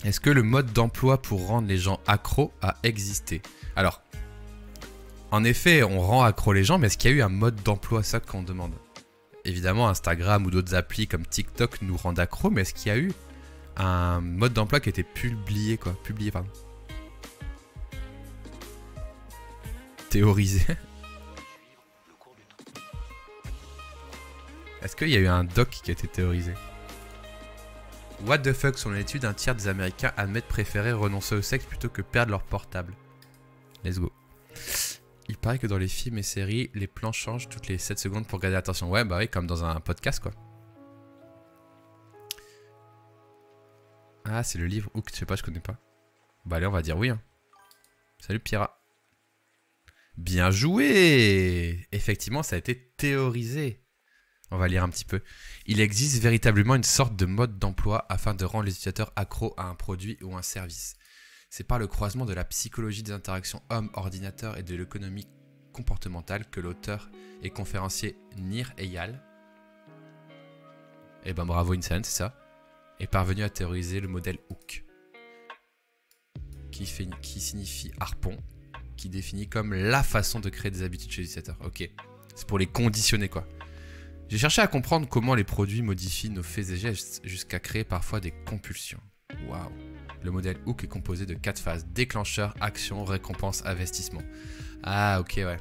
Est-ce que le mode d'emploi pour rendre les gens accros a existé? Alors, en effet, on rend accro les gens, mais est-ce qu'il y a eu un mode d'emploi? Ça qu'on demande. Évidemment, Instagram ou d'autres applis comme TikTok nous rendent accros, mais est-ce qu'il y a eu un mode d'emploi qui a été publié, pardon. Théorisé. Est-ce qu'il y a eu un doc qui a été théorisé? What the fuck, selon l'étude, un tiers des Américains admettent préférer renoncer au sexe plutôt que perdre leur portable. Let's go. Il paraît que dans les films et séries, les plans changent toutes les 7 secondes pour garder l'attention. Ouais, bah oui, comme dans un podcast, quoi. Ah, c'est le livre Hook, je sais pas, je connais pas. Bah allez, on va dire oui. Hein. Salut Pira. Bien joué! Effectivement, ça a été théorisé. On va lire un petit peu. Il existe véritablement une sorte de mode d'emploi afin de rendre les utilisateurs accros à un produit ou un service. C'est par le croisement de la psychologie des interactions homme-ordinateur et de l'économie comportementale que l'auteur et conférencier Nir Eyal, eh ben bravo Insan, c'est ça, est parvenu à théoriser le modèle Hook, qui signifie harpon, qui définit comme la façon de créer des habitudes chez l'utilisateur. Ok, c'est pour les conditionner, quoi. J'ai cherché à comprendre comment les produits modifient nos faits et gestes jusqu'à créer parfois des compulsions. Waouh. Le modèle Hook est composé de 4 phases: déclencheur, action, récompense, investissement. Ah ok, ouais.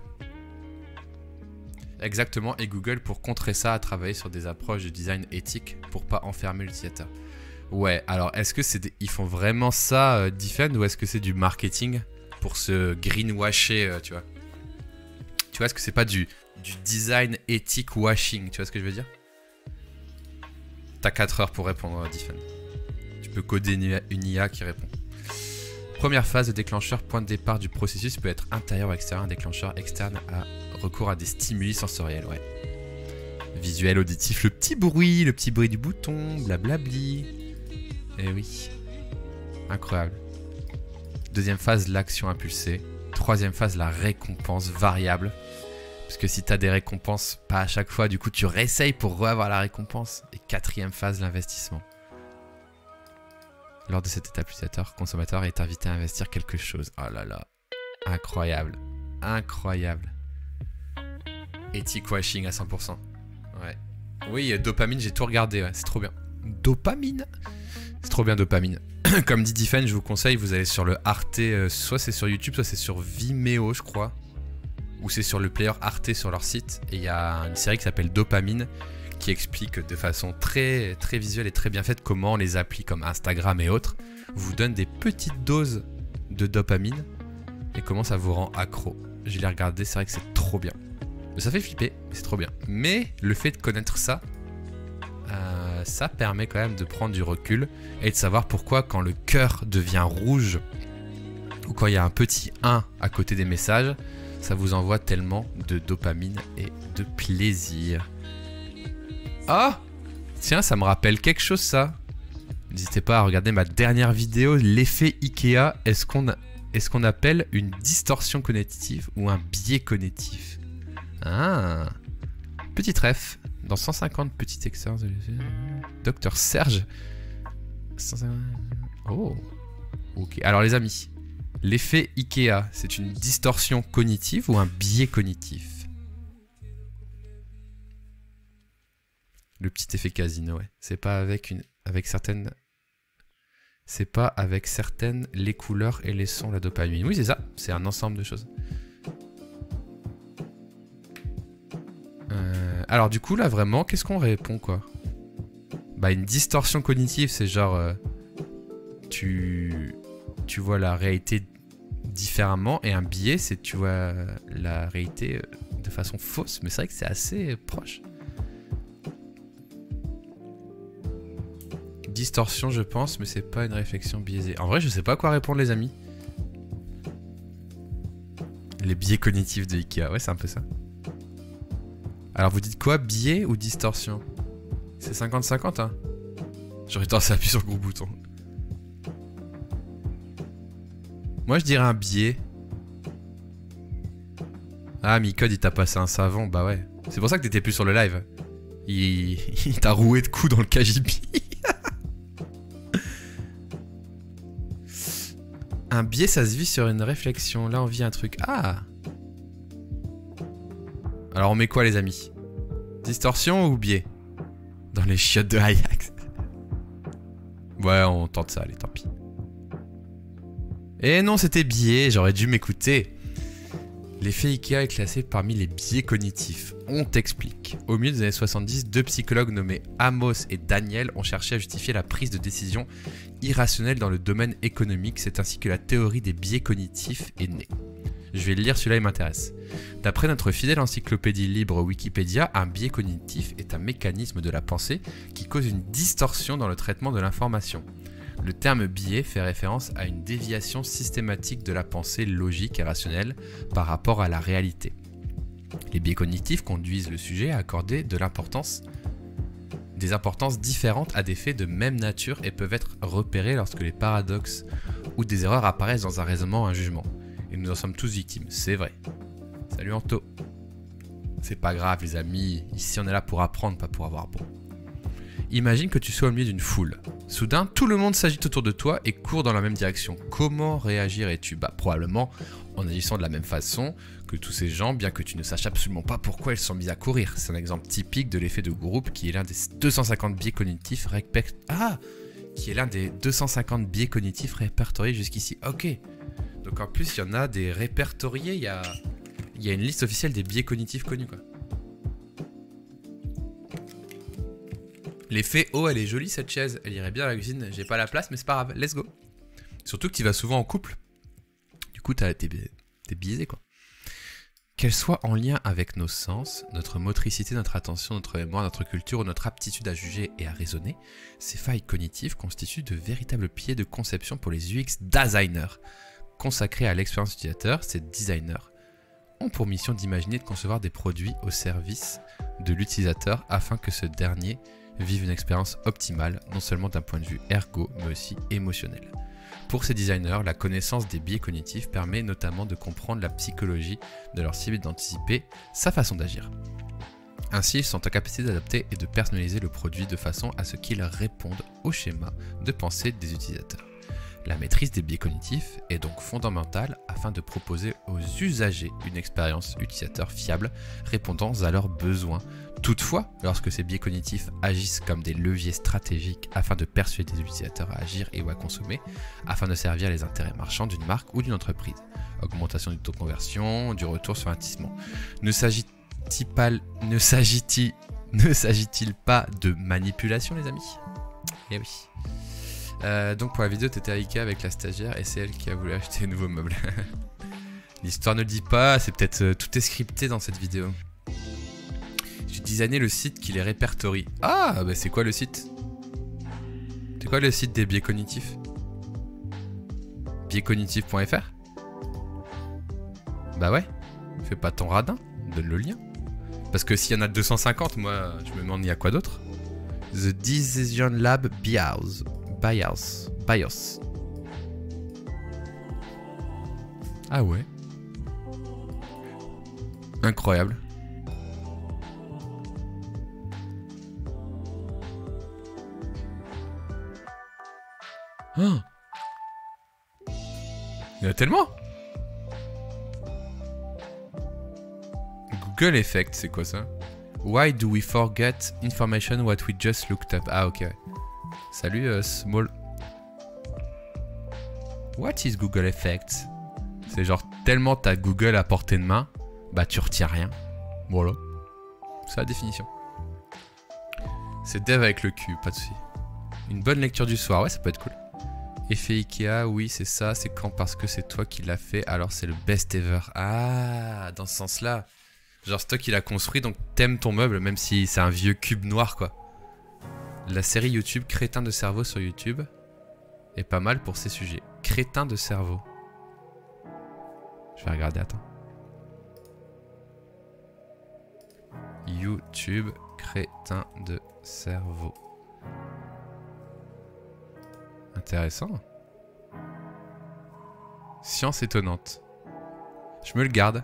Exactement, et Google, pour contrer ça, a travaillé sur des approches de design éthique pour pas enfermer l'utilisateur. Ouais, alors est-ce que ils font vraiment ça, Defend, ou est-ce que c'est du marketing pour se greenwasher, tu vois? Tu vois, est-ce que c'est pas du design éthique washing, tu vois ce que je veux dire? T'as 4 heures pour répondre, Defend. Tu peux coder une IA qui répond. Première phase, le déclencheur, point de départ du processus peut être intérieur ou extérieur. Un déclencheur externe a recours à des stimuli sensoriels, ouais. Visuel, auditif, le petit bruit du bouton, blablabli. Eh oui. Incroyable. Deuxième phase, l'action impulsée. Troisième phase, la récompense variable. Parce que si tu as des récompenses, pas à chaque fois, du coup tu réessayes pour reavoir la récompense. Et quatrième phase, l'investissement. Lors de cette étape, l'utilisateur consommateur est invité à investir quelque chose. Oh là là. Incroyable. Incroyable. Ethic washing à 100%. Ouais. Oui, dopamine, j'ai tout regardé. Ouais. C'est trop bien. Dopamine? C'est trop bien, dopamine. Comme dit Diffen, je vous conseille, vous allez sur le Arte, soit c'est sur YouTube, soit c'est sur Vimeo, je crois. Ou c'est sur le player Arte sur leur site. Et il y a une série qui s'appelle Dopamine, qui explique de façon très, très visuelle et très bien faite comment les applis comme Instagram et autres vous donnent des petites doses de dopamine et comment ça vous rend accro. Je l'ai regardé, c'est vrai que c'est trop bien. Ça fait flipper, mais c'est trop bien. Mais le fait de connaître ça, ça permet quand même de prendre du recul et de savoir pourquoi quand le cœur devient rouge ou quand il y a un petit 1 à côté des messages, Ça vous envoie tellement de dopamine et de plaisir. Ah! Tiens, ça me rappelle quelque chose ça. N'hésitez pas à regarder ma dernière vidéo, l'effet Ikea. Est-ce qu'on appelle une distorsion cognitive ou un biais cognitif? Ah! Petit ref. Dans 150 petits exercices de Docteur Serge. 150... Oh! Ok, alors les amis. L'effet Ikea, c'est une distorsion cognitive ou un biais cognitif? Le petit effet casino, ouais. C'est pas avec certaines... C'est pas avec certaines les couleurs et les sons, la dopamine. Oui, c'est ça. C'est un ensemble de choses. Alors du coup, là, vraiment, qu'est-ce qu'on répond, quoi? Bah, une distorsion cognitive, c'est genre... Tu vois la réalité différemment, et un biais, c'est tu vois la réalité de façon fausse, mais c'est vrai que c'est assez proche. Distorsion, je pense, mais c'est pas une réflexion biaisée. En vrai, je sais pas quoi répondre, les amis. Les biais cognitifs de Ikea, ouais, c'est un peu ça. Alors, vous dites quoi, biais ou distorsion? C'est 50-50, hein? J'aurais tendance à appuyer sur le gros bouton. Moi, je dirais un biais. Ah, Micode, il t'a passé un savon. Bah ouais. C'est pour ça que t'étais plus sur le live. Il t'a roué de coups dans le KGB. Un biais, ça se vit sur une réflexion. Là, on vit un truc. Ah! Alors, on met quoi, les amis? Distorsion ou biais? Dans les chiottes de Ajax. Ouais, on tente ça, allez, tant pis. Et non, c'était biais, j'aurais dû m'écouter. L'effet Ikea est classé parmi les biais cognitifs. On t'explique. Au milieu des années 70, deux psychologues nommés Amos et Daniel ont cherché à justifier la prise de décision irrationnelle dans le domaine économique. C'est ainsi que la théorie des biais cognitifs est née. Je vais le lire, celui-là il m'intéresse. D'après notre fidèle encyclopédie libre Wikipédia, un biais cognitif est un mécanisme de la pensée qui cause une distorsion dans le traitement de l'information. Le terme biais fait référence à une déviation systématique de la pensée logique et rationnelle par rapport à la réalité. Les biais cognitifs conduisent le sujet à accorder des importances différentes à des faits de même nature et peuvent être repérés lorsque les paradoxes ou des erreurs apparaissent dans un raisonnement ou un jugement. Et nous en sommes tous victimes, c'est vrai. Salut Anto. C'est pas grave les amis, ici on est là pour apprendre, pas pour avoir bon. Imagine que tu sois au milieu d'une foule. Soudain, tout le monde s'agite autour de toi et court dans la même direction. Comment réagirais-tu? Bah probablement en agissant de la même façon que tous ces gens, bien que tu ne saches absolument pas pourquoi ils sont mis à courir. C'est un exemple typique de l'effet de groupe qui est l'un des 250 biais cognitifs répertoriés jusqu'ici. Ok. Donc en plus, il y en a des répertoriés, il y a une liste officielle des biais cognitifs connus, quoi. L'effet oh, elle est jolie cette chaise, elle irait bien à la cuisine, j'ai pas la place mais c'est pas grave, let's go. Surtout que tu vas souvent en couple, du coup t'es biaisé quoi. Qu'elle soit en lien avec nos sens, notre motricité, notre attention, notre mémoire, notre culture ou notre aptitude à juger et à raisonner, ces failles cognitives constituent de véritables piliers de conception pour les UX designers. Consacrés à l'expérience utilisateur, ces designers ont pour mission d'imaginer et de concevoir des produits au service de l'utilisateur afin que ce dernier vive une expérience optimale, non seulement d'un point de vue ergo, mais aussi émotionnel. Pour ces designers, la connaissance des biais cognitifs permet notamment de comprendre la psychologie de leur cible et d'anticiper sa façon d'agir. Ainsi, ils sont en capacité d'adapter et de personnaliser le produit de façon à ce qu'il réponde au schéma de pensée des utilisateurs. La maîtrise des biais cognitifs est donc fondamentale afin de proposer aux usagers une expérience utilisateur fiable répondant à leurs besoins. Toutefois, lorsque ces biais cognitifs agissent comme des leviers stratégiques afin de persuader des utilisateurs à agir et ou à consommer, afin de servir les intérêts marchands d'une marque ou d'une entreprise, augmentation du taux de conversion, du retour sur investissement, ne s'agit-il pas de manipulation les amis? Eh oui. Donc pour la vidéo, t'étais à Ikea avec la stagiaire et c'est elle qui a voulu acheter un nouveau meuble. L'histoire ne le dit pas, c'est peut-être tout est scripté dans cette vidéo. J'ai designé le site qui les répertorie. Ah, bah c'est quoi le site? C'est quoi le site des biais cognitifs? Biaiscognitifs.fr? Bah ouais. Fais pas ton radin, donne le lien. Parce que s'il y en a 250, moi, je me demande il y a quoi d'autre. The Decision Lab BIOS. Ah ouais. Incroyable. Oh. Il y en a tellement. Google Effect, c'est quoi ça? Why do we forget information what we just looked up? Ah ok. Salut Small. What is Google Effect? C'est genre tellement t'as Google à portée de main, bah tu retiens rien. Voilà. C'est la définition. C'est dev avec le cul, pas de soucis. Une bonne lecture du soir, ouais ça peut être cool. Effet Ikea, oui c'est ça, c'est quand parce que c'est toi qui l'as fait, alors c'est le best ever. Ah, dans ce sens-là. Genre c'est toi qui l'as construit, donc t'aimes ton meuble, même si c'est un vieux cube noir quoi. La série YouTube Crétin de cerveau sur YouTube est pas mal pour ces sujets. Crétin de cerveau. Je vais regarder, attends. YouTube Crétin de cerveau. Intéressant. Science étonnante. Je me le garde.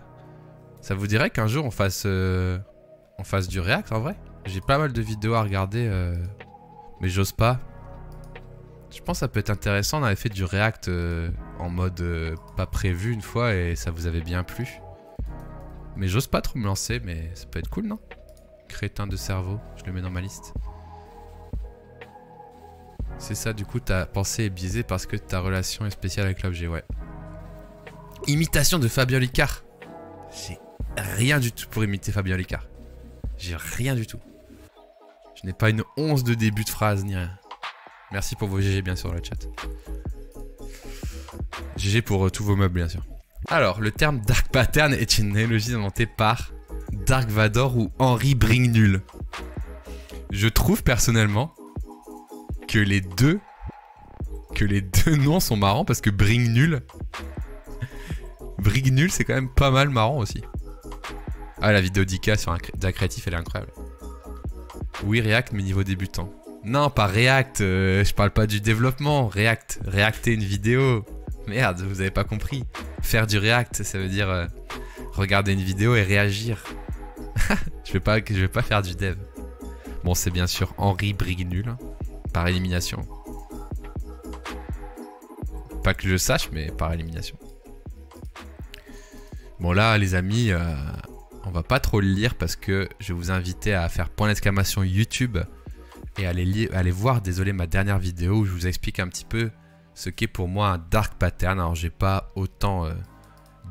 Ça vous dirait qu'un jour on fasse du React en vrai? J'ai pas mal de vidéos à regarder, mais j'ose pas. Je pense que ça peut être intéressant. On avait fait du React en mode pas prévu une fois et ça vous avait bien plu. Mais j'ose pas trop me lancer, mais ça peut être cool, non? Crétin de cerveau, je le mets dans ma liste. C'est ça, du coup, ta pensée est biaisée parce que ta relation est spéciale avec l'objet, ouais. Imitation de Fabien Licard. J'ai rien du tout pour imiter Fabien Licard. J'ai rien du tout. Je n'ai pas une once de début de phrase ni rien. Merci pour vos GG bien sûr dans le chat. GG pour tous vos meubles bien sûr. Alors, le terme Dark Pattern est une analogie inventée par Dark Vador ou Henry Brignul. Je trouve personnellement que les deux noms sont marrants parce que Brignul c'est quand même pas mal marrant aussi. Ah, la vidéo d'Ika sur un créatif elle est incroyable. Oui React mais niveau débutant. Non pas React, je parle pas du développement. Reacter une vidéo. Merde, vous avez pas compris. Faire du React ça veut dire regarder une vidéo et réagir. je vais pas faire du dev. Bon c'est bien sûr Henry Brignul hein, par élimination. Pas que je sache mais par élimination. Bon là les amis, on va pas trop le lire parce que je vais vous inviter à faire point d'exclamation YouTube et aller voir, désolé, ma dernière vidéo où je vous explique un petit peu ce qu'est pour moi un dark pattern. Alors j'ai pas autant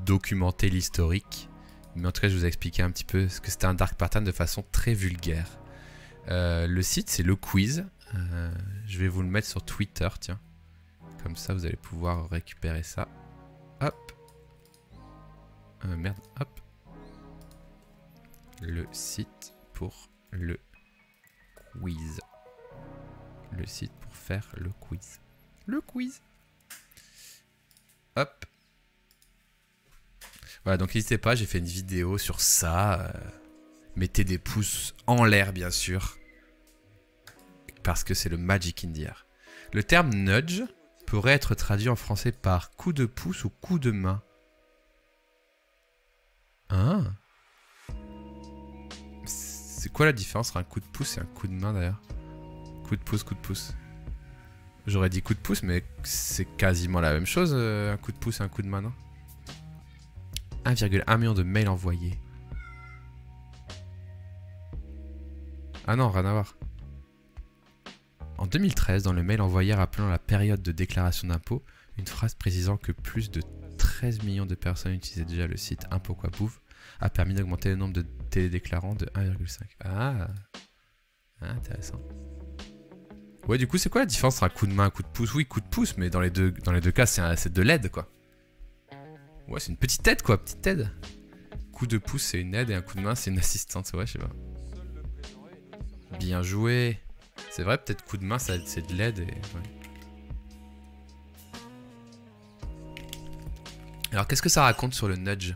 documenté l'historique, mais en tout cas je vous ai expliqué un petit peu ce que c'était un dark pattern de façon très vulgaire. Le site c'est le quiz, je vais vous le mettre sur Twitter, tiens. Comme ça vous allez pouvoir récupérer ça. Hop. Merde, hop. Le site pour le quiz. Le site pour faire le quiz. Le quiz. Hop. Voilà, donc n'hésitez pas, j'ai fait une vidéo sur ça. Mettez des pouces en l'air, bien sûr. Parce que c'est le Magic in the air. Le terme nudge pourrait être traduit en français par coup de pouce ou coup de main. Ah. C'est quoi la différence entre un coup de pouce et un coup de main d'ailleurs? Coup de pouce. J'aurais dit coup de pouce, mais c'est quasiment la même chose, un coup de pouce et un coup de main, non? 1,1 million de mails envoyés. Ah non, rien à voir. En 2013, dans le mail envoyé rappelant la période de déclaration d'impôt, une phrase précisant que plus de 13 millions de personnes utilisaient déjà le site Impôt quoi bouffe a permis d'augmenter le nombre de télédéclarants de 1,5. Ah, intéressant. Ouais, du coup, c'est quoi la différence entre un coup de main et un coup de pouce? Oui, coup de pouce, mais dans les deux cas, c'est de l'aide, quoi. Ouais, c'est une petite aide, quoi, petite aide. Coup de pouce, c'est une aide, et un coup de main, c'est une assistante. Ouais, je sais pas. Bien joué. C'est vrai, peut-être coup de main, c'est de l'aide. Et... ouais. Alors, qu'est-ce que ça raconte sur le nudge?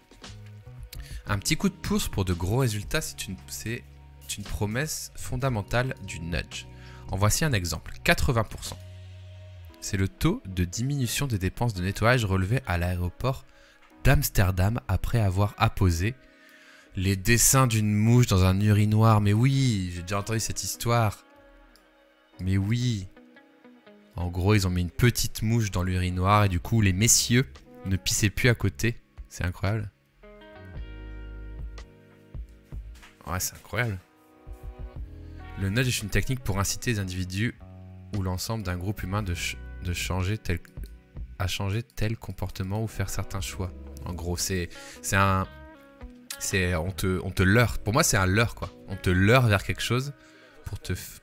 Un petit coup de pouce pour de gros résultats, c'est une promesse fondamentale du nudge. En voici un exemple, 80%. C'est le taux de diminution des dépenses de nettoyage relevé à l'aéroport d'Amsterdam après avoir apposé les dessins d'une mouche dans un urinoir. Mais oui, j'ai déjà entendu cette histoire. Mais oui. En gros, ils ont mis une petite mouche dans l'urinoir et du coup, les messieurs ne pissaient plus à côté. C'est incroyable. Ouais, c'est incroyable. Le nudge est une technique pour inciter les individus ou l'ensemble d'un groupe humain à changer tel comportement ou faire certains choix. En gros, on te leurre. Pour moi, c'est un leurre, quoi. On te leurre vers quelque chose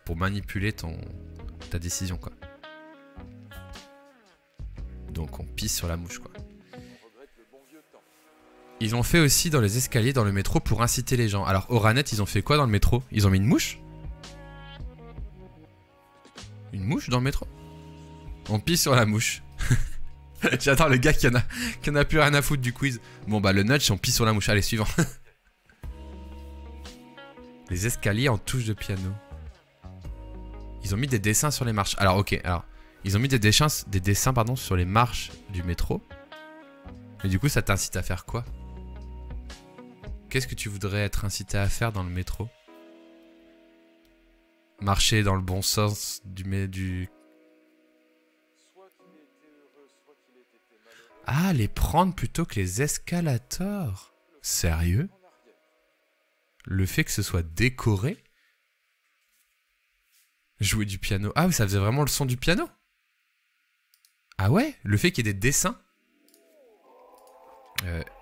pour manipuler ta décision, quoi. Donc, on pisse sur la mouche, quoi. Ils l'ont fait aussi dans les escaliers, dans le métro, pour inciter les gens. Alors, Oranet, ils ont fait quoi dans le métro? Ils ont mis une mouche? Une mouche dans le métro? On pisse sur la mouche. J'adore le gars qui en a plus rien à foutre du quiz. Bon bah le nudge, on pisse sur la mouche. Allez, suivant. Les escaliers en touche de piano. Ils ont mis des dessins sur les marches. Alors ok, ils ont mis des dessins sur les marches du métro. Mais du coup ça t'incite à faire quoi? Qu'est-ce que tu voudrais être incité à faire dans le métro? Marcher dans le bon sens du... Ah, les prendre plutôt que les escalators. Sérieux? Le fait que ce soit décoré? Jouer du piano. Ah oui, ça faisait vraiment le son du piano? Ah ouais? Le fait qu'il y ait des dessins?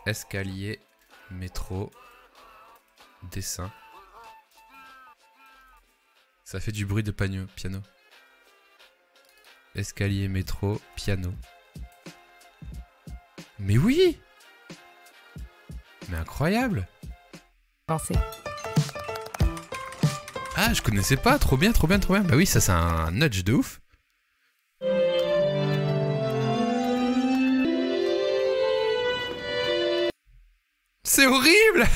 Escalier, métro, dessin. Ça fait du bruit de piano. Escalier, métro, piano. Mais oui! Mais incroyable! Pensez. Ah, je connaissais pas, trop bien. Bah oui, ça c'est un nudge de ouf. C'est horrible!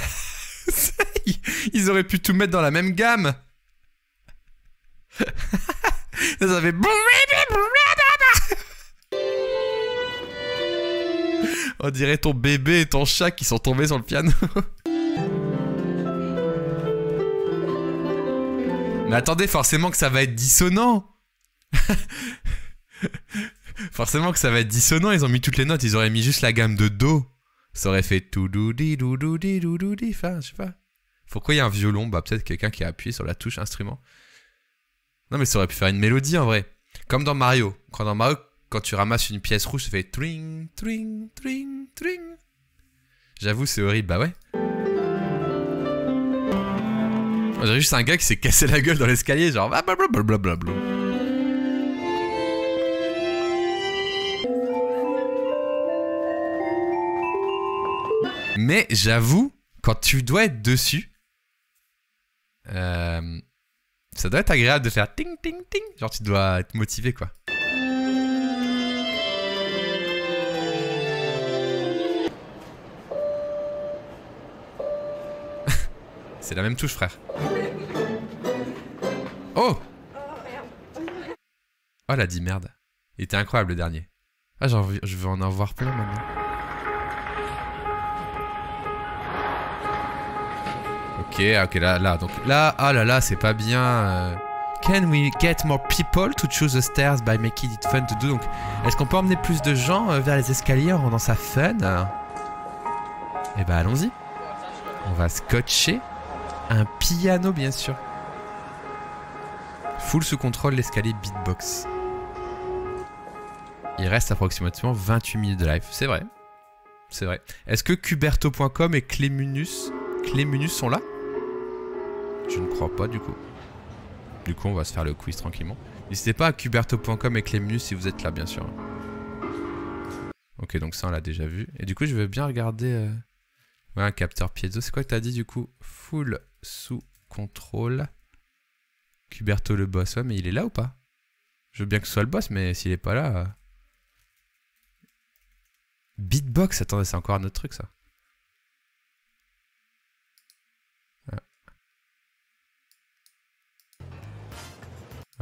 Ils auraient pu tout mettre dans la même gamme. Ça fait... On dirait ton bébé et ton chat qui sont tombés sur le piano. Mais attendez, forcément que ça va être dissonant. Forcément que ça va être dissonant, ils ont mis toutes les notes, ils auraient mis juste la gamme de Do. Ça aurait fait tout doudi, doudoudi, doudoudi, enfin, je sais pas. Pourquoi il y a un violon? Bah peut-être quelqu'un qui a appuyé sur la touche instrument. Non mais ça aurait pu faire une mélodie en vrai. Comme dans Mario. Quand tu ramasses une pièce rouge, ça fait tring, tring, tring, tring. J'avoue, c'est horrible, bah ouais. On dirait juste un gars qui s'est cassé la gueule dans l'escalier, genre blablabla. Mais j'avoue, quand tu dois être dessus, ça doit être agréable de faire ting, ting, ting. Genre tu dois être motivé, quoi. C'est la même touche, frère. Oh! Oh, elle a dit merde. Il était incroyable, le dernier. Ah, je veux en avoir plein, maintenant. Ok, là. Donc là, ah là là, c'est pas bien. Can we get more people to choose the stairs by making it fun to do? Donc, est-ce qu'on peut emmener plus de gens vers les escaliers en rendant ça fun? Eh ben, allons-y. On va scotcher un piano, bien sûr. Full sous contrôle, l'escalier beatbox. Il reste approximativement 28 minutes de live. C'est vrai. C'est vrai. Est-ce que Cuberto.com et Clémunus sont là? Je ne crois pas, du coup. Du coup, on va se faire le quiz tranquillement. N'hésitez pas à Cuberto.com et Clémunus si vous êtes là, bien sûr. Ok, donc ça, on l'a déjà vu. Et du coup, je veux bien regarder... Ouais, un capteur piezo. C'est quoi que t'as dit, du coup? Full sous contrôle. Cuberto le boss. Ouais, mais il est là ou pas? Je veux bien que ce soit le boss, mais s'il est pas là... Beatbox, attendez, c'est encore un autre truc, ça.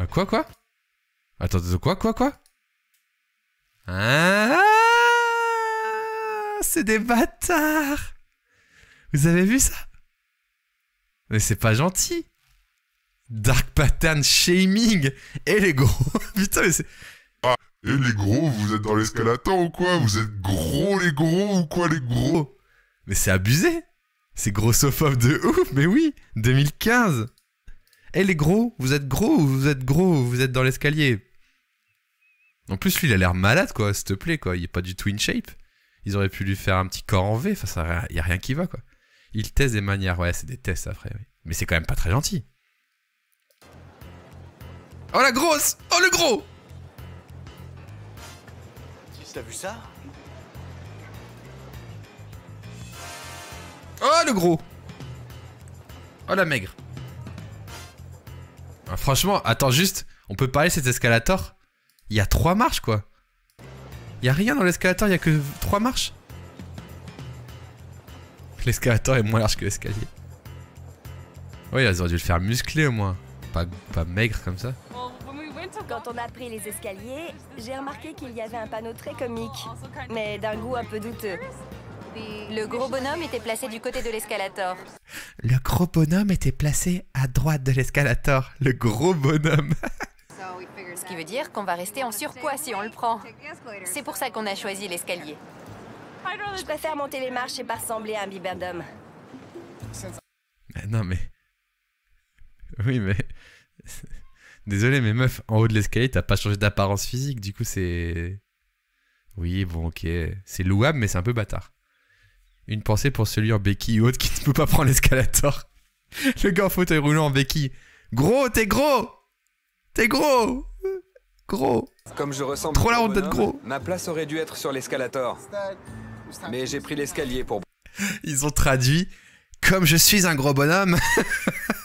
Ah, quoi? Attends, quoi? Ah, c'est des bâtards. Vous avez vu ça? Mais c'est pas gentil. Dark pattern shaming. Et les gros. Putain, mais c'est... Et les gros, vous êtes dans l'escalator ou quoi? Vous êtes gros les gros ou quoi les gros? Mais c'est abusé. C'est grossophobe de ouf, mais oui. 2015. Eh les gros, vous êtes gros ou vous êtes dans l'escalier? En plus, lui, il a l'air malade, quoi, s'il te plaît, quoi. Il est pas du tout in shape. Ils auraient pu lui faire un petit corps en V. Enfin, ça, y a rien qui va, quoi. Il teste des manières. Ouais, c'est des tests, après, oui. Mais c'est quand même pas très gentil. Oh, la grosse! Oh, le gros! T'as vu ça? Oh, le gros! Oh, la maigre. Ah, franchement, attends, juste, on peut parler de cet escalator? Il y a 3 marches, quoi. Il y a rien dans l'escalator, il y a que 3 marches. L'escalator est moins large que l'escalier. Ouais, ils auraient dû le faire musclé au moins. Pas maigre comme ça. Quand on a pris les escaliers, j'ai remarqué qu'il y avait un panneau très comique, mais d'un goût un peu douteux. Le gros bonhomme était placé du côté de l'escalator. Le gros bonhomme était placé à droite de l'escalator. Le gros bonhomme. Ce qui veut dire qu'on va rester en surpoids si on le prend. C'est pour ça qu'on a choisi l'escalier. Je préfère monter les marches et pas ressembler à un bibendum. Non mais... Oui mais... Désolé mais meuf, en haut de l'escalier t'as pas changé d'apparence physique, du coup c'est... Oui bon ok, c'est louable mais c'est un peu bâtard. Une pensée pour celui en béquille haute qui ne peut pas prendre l'escalator. Le gars en fauteuil roulant en béquille. Gros, t'es gros! T'es gros! Gros! Comme je ressemble trop la honte d'être gros. Ma place aurait dû être sur l'escalator. Mais j'ai pris l'escalier pour... Ils ont traduit comme je suis un gros bonhomme.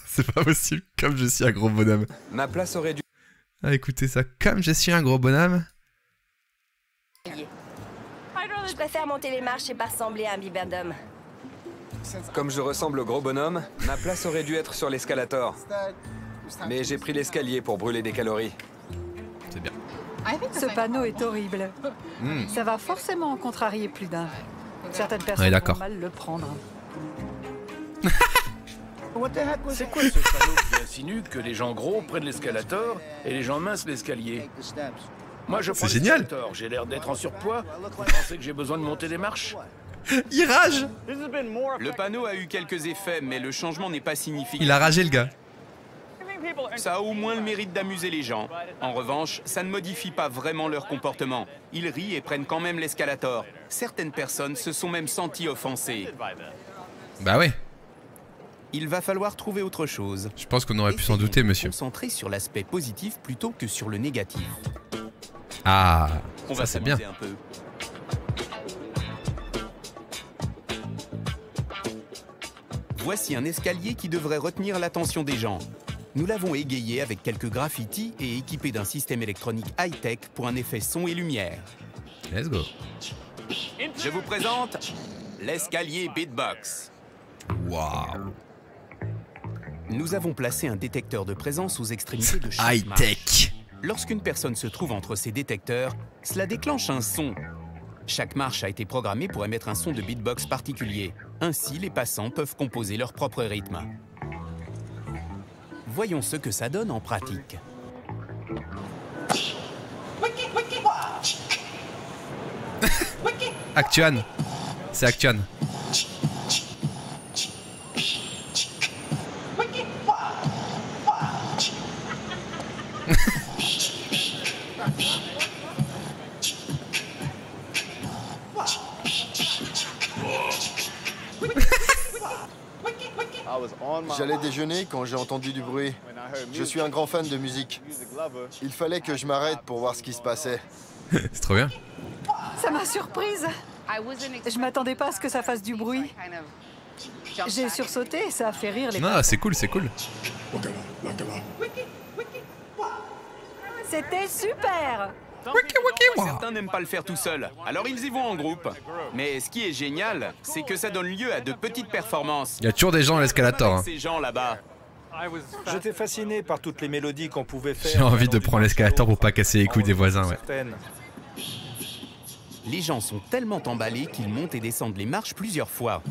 C'est pas possible, comme je suis un gros bonhomme. Ma place aurait dû... Ah écoutez ça, comme je suis un gros bonhomme. Je préfère monter les marches et pas ressembler à un bibendum. Comme je ressemble au gros bonhomme, ma place aurait dû être sur l'escalator. Mais j'ai pris l'escalier pour brûler des calories. C'est bien. Ce panneau est horrible. Ça va forcément en contrarier plus d'un. Certaines personnes vont mal le prendre. C'est quoi ce panneau qui insinue que les gens gros prennent l'escalator et les gens minces l'escalier? Moi je prends l'escalator, j'ai l'air d'être en surpoids. Vous pensez que j'ai besoin de monter des marches? Il rage! Le panneau a eu quelques effets, mais le changement n'est pas significatif. Il a ragé le gars. Ça a au moins le mérite d'amuser les gens. En revanche, ça ne modifie pas vraiment leur comportement. Ils rient et prennent quand même l'escalator. Certaines personnes se sont même senties offensées. Bah ouais. Il va falloir trouver autre chose. Je pense qu'on aurait pu s'en douter, monsieur. Concentrer sur l'aspect positif plutôt que sur le négatif. Ah, on ça va c'est bien. Un peu. Voici un escalier qui devrait retenir l'attention des gens. Nous l'avons égayé avec quelques graffitis et équipé d'un système électronique high-tech pour un effet son et lumière. Let's go. Je vous présente l'escalier Beatbox. Waouh. Nous avons placé un détecteur de présence aux extrémités de chaque high-tech. Lorsqu'une personne se trouve entre ces détecteurs, cela déclenche un son. Chaque marche a été programmée pour émettre un son de beatbox particulier. Ainsi, les passants peuvent composer leur propre rythme. Voyons ce que ça donne en pratique. Actuan. C'est Actuan. J'allais déjeuner quand j'ai entendu du bruit. Je suis un grand fan de musique. Il fallait que je m'arrête pour voir ce qui se passait. C'est trop bien. Ça m'a surprise. Je m'attendais pas à ce que ça fasse du bruit. J'ai sursauté et ça a fait rire les Non, c'est cool, c'est cool. C'était super. Certains n'aiment pas le faire tout seul, alors ils y vont en groupe. Mais ce qui est génial, c'est que ça donne lieu à de petites performances. Il y a toujours des gens à l'escalator. Hein. Ces gens là-bas. J'étais fasciné par toutes les mélodies qu'on pouvait faire. J'ai envie de prendre l'escalator pour pas casser les couilles des voisins, ouais. Les gens sont tellement emballés qu'ils montent et descendent les marches plusieurs fois.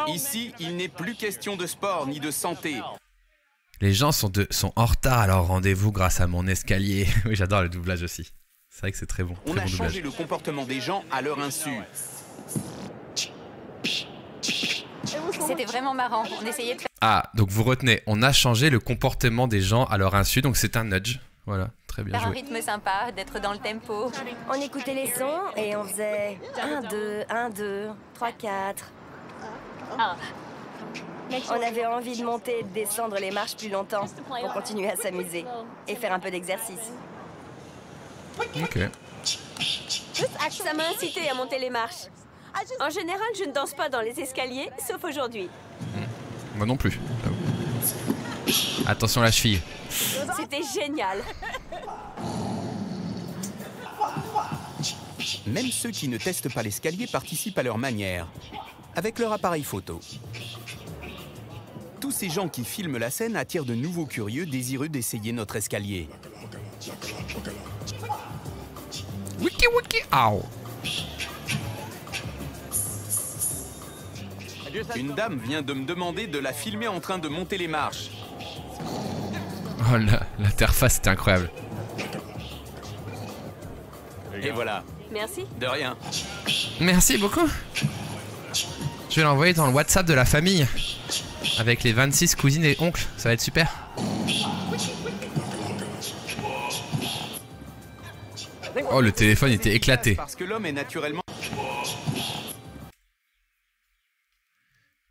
Ici, il n'est plus question de sport ni de santé. Les gens sont en retard à leur rendez-vous grâce à mon escalier. Oui, j'adore le doublage aussi. C'est vrai que c'est très bon. On a changé le comportement des gens à leur insu. C'était vraiment marrant. On essayait de faire... Ah, donc vous retenez, on a changé le comportement des gens à leur insu, donc c'est un nudge. Voilà, très bien faire un joué. rythme sympa, d'être dans le tempo. On écoutait les sons et on faisait 1, 2, 1, 2, 3, 4. On avait envie de monter et de descendre les marches plus longtemps pour continuer à s'amuser et faire un peu d'exercice. Ok. Ça m'a incité à monter les marches. En général, je ne danse pas dans les escaliers, sauf aujourd'hui. Moi non plus. Attention la cheville. C'était génial. Même ceux qui ne testent pas l'escalier participent à leur manière, avec leur appareil photo. Tous ces gens qui filment la scène attirent de nouveaux curieux désireux d'essayer notre escalier. Wiki wiki, ow. Une dame vient de me demander de la filmer en train de monter les marches. Oh, l'interface c'était incroyable. Et voilà. Merci. De rien. Merci beaucoup. Je vais l'envoyer dans le WhatsApp de la famille. Avec les 26 cousines et oncles. Ça va être super. Oh, le téléphone était éclaté. Parce que l'homme est naturellement...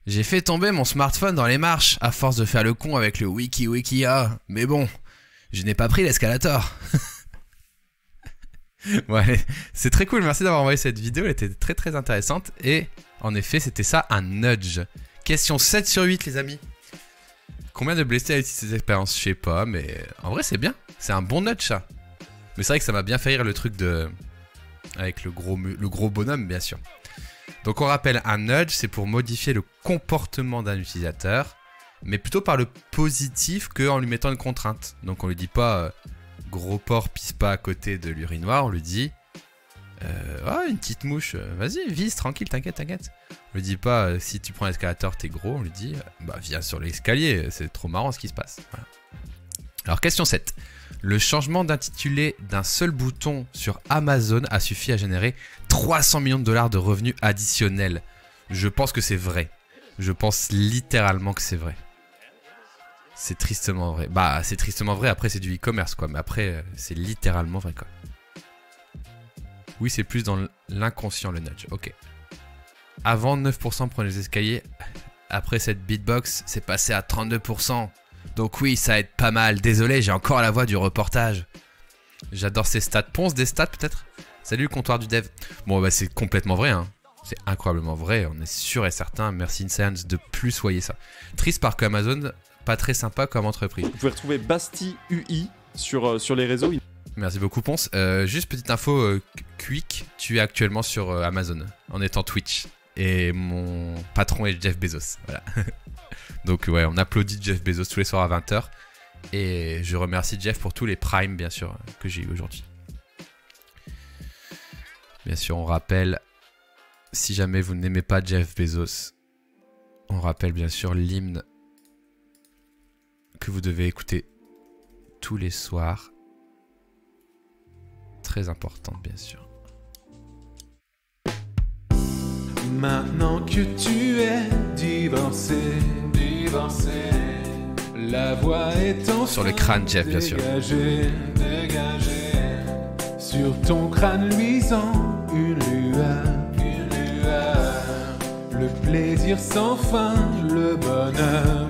J'ai fait tomber mon smartphone dans les marches à force de faire le con avec le wiki wikia. Mais bon, je n'ai pas pris l'escalator. Ouais, c'est très cool. Merci d'avoir envoyé cette vidéo. Elle était très très intéressante. Et en effet, c'était ça, un nudge. Question 7 sur 8, les amis. Combien de blessés a eu cette expérience? Je sais pas, mais en vrai, c'est bien. C'est un bon nudge, ça. Mais c'est vrai que ça m'a bien fait rire le truc de... avec le gros bonhomme, bien sûr. Donc on rappelle, un nudge, c'est pour modifier le comportement d'un utilisateur, mais plutôt par le positif qu'en lui mettant une contrainte. Donc on lui dit pas gros porc pisse pas à côté de l'urinoir, on lui dit une petite mouche, vas-y vise tranquille, t'inquiète. On lui dit pas si tu prends l'escalator t'es gros, on lui dit viens sur l'escalier, c'est trop marrant ce qui se passe. Voilà. Alors question 7. Le changement d'intitulé d'un seul bouton sur Amazon a suffi à générer 300 millions de dollars de revenus additionnels. Je pense que c'est vrai. Je pense littéralement que c'est vrai. C'est tristement vrai. Bah, c'est tristement vrai, après c'est du e-commerce quoi, mais après c'est littéralement vrai quoi. Oui, c'est plus dans l'inconscient le nudge, ok. Avant 9% prenaient les escaliers, après cette beatbox, c'est passé à 32%. Donc oui, ça aide pas mal. Désolé, j'ai encore la voix du reportage. J'adore ces stats. Ponce des stats peut-être? Salut le comptoir du dev. Bon bah c'est complètement vrai hein. C'est incroyablement vrai, on est sûr et certain. Merci InScience de plus voyer ça. Triste parce qu'Amazon, pas très sympa comme entreprise. Vous pouvez retrouver Basti UI sur les réseaux. Merci beaucoup Ponce. Juste petite info quick, tu es actuellement sur Amazon en étant Twitch. Et mon patron est Jeff Bezos. Voilà. Donc ouais, on applaudit Jeff Bezos tous les soirs à 20h. Et je remercie Jeff pour tous les primes, bien sûr, que j'ai eu aujourd'hui. Bien sûr, on rappelle, si jamais vous n'aimez pas Jeff Bezos, on rappelle bien sûr l'hymne que vous devez écouter tous les soirs. Très importante, bien sûr. Maintenant que tu es divorcé, la voix est en sur le crâne, Jeff, bien sûr. Dégagée, sur ton crâne luisant, une lueur, le plaisir sans fin, le bonheur.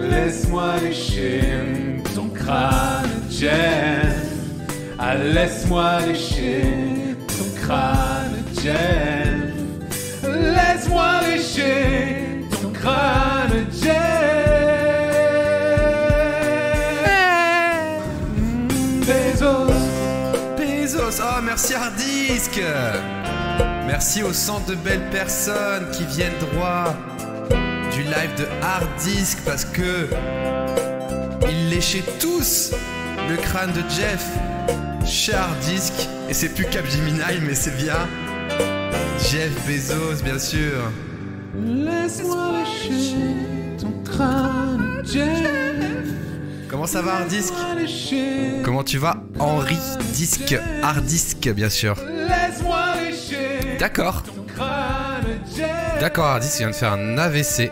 Laisse-moi lécher ton crâne, Jeff. Ah, laisse-moi lécher ton crâne, Jeff. Laisse-moi lécher ton crâne, Jeff. Bezos, oh merci Hardisk. Merci aux 100 de belles personnes qui viennent droit du live de Hard Disk parce que ils léchaient tous le crâne de Jeff chez Hard Disk. Et c'est plus Capgemini, mais c'est bien Jeff Bezos, bien sûr. Laisse-moi lécher ton crâne, Jeff. Comment ça va, Hard Disk? Comment tu vas, Henri Disk? Hard Disk, bien sûr. Laisse-moi lécher. D'accord. D'accord, Hard Disk vient de faire un AVC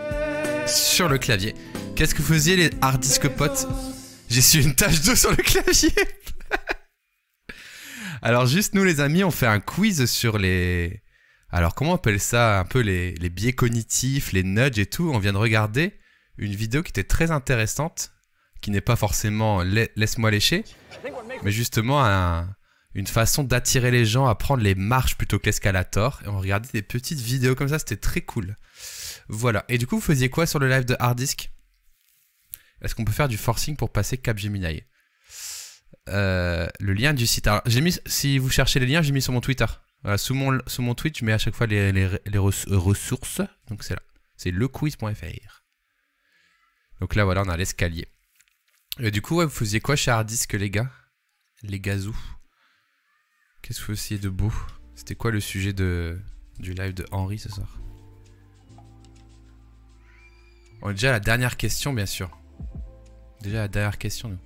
sur le clavier. Qu'est-ce que vous faisiez, les Hard Disk potes? J'ai su une tache d'eau sur le clavier. Alors juste nous les amis, on fait un quiz sur les... Alors comment on appelle ça? Un peu les biais cognitifs, les nudges et tout. On vient de regarder une vidéo qui était très intéressante, qui n'est pas forcément laisse-moi lécher, mais justement une façon d'attirer les gens à prendre les marches plutôt que l'escalator. Et on regardait des petites vidéos comme ça, c'était très cool. Voilà. Et du coup, vous faisiez quoi sur le live de Hard Disk? Est-ce qu'on peut faire du forcing pour passer Capgemini? Le lien du site. Alors, j'ai mis, si vous cherchez les liens, j'ai mis sur mon Twitter. Voilà, sous mon tweet, je mets à chaque fois les ressources. Donc c'est là. C'est lequiz.fr. Donc là, voilà, on a l'escalier. Et du coup, ouais, vous faisiez quoi chez Hard Disk, les gars? Les gazous. Qu'est-ce que vous faisiez de beau? C'était quoi le sujet du live de Henri ce soir? On est déjà à la dernière question, bien sûr. Déjà à la dernière question, nous.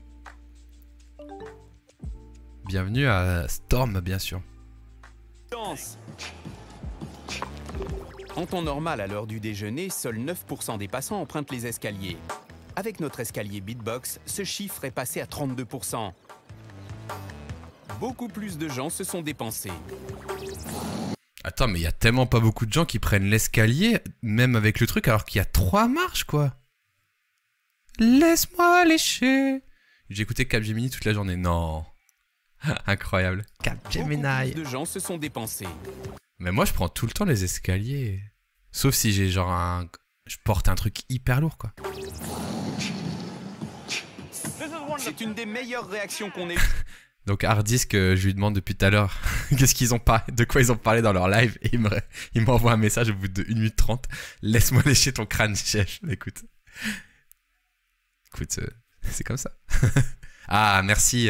Bienvenue à Storm, bien sûr. En temps normal, à l'heure du déjeuner, seuls 9% des passants empruntent les escaliers. Avec notre escalier Beatbox, ce chiffre est passé à 32%. Beaucoup plus de gens se sont dépensés. Attends, mais il y a tellement pas beaucoup de gens qui prennent l'escalier, même avec le truc, alors qu'il y a 3 marches, quoi. Laisse-moi lécher. J'ai écouté Capgemini toute la journée. Non. Incroyable. Capgemini. Beaucoup plus de gens se sont dépensés. Mais moi, je prends tout le temps les escaliers. Sauf si j'ai genre je porte un truc hyper lourd, quoi. C'est une des meilleures réactions qu'on ait eues. Donc Hard Disk, je lui demande depuis tout à l'heure qu'est-ce qu'ils ont pas, de quoi ils ont parlé dans leur live, et il m'envoie un message au bout de 1 minute 30. Laisse-moi lécher ton crâne, chef. Écoute, c'est comme ça. Ah, merci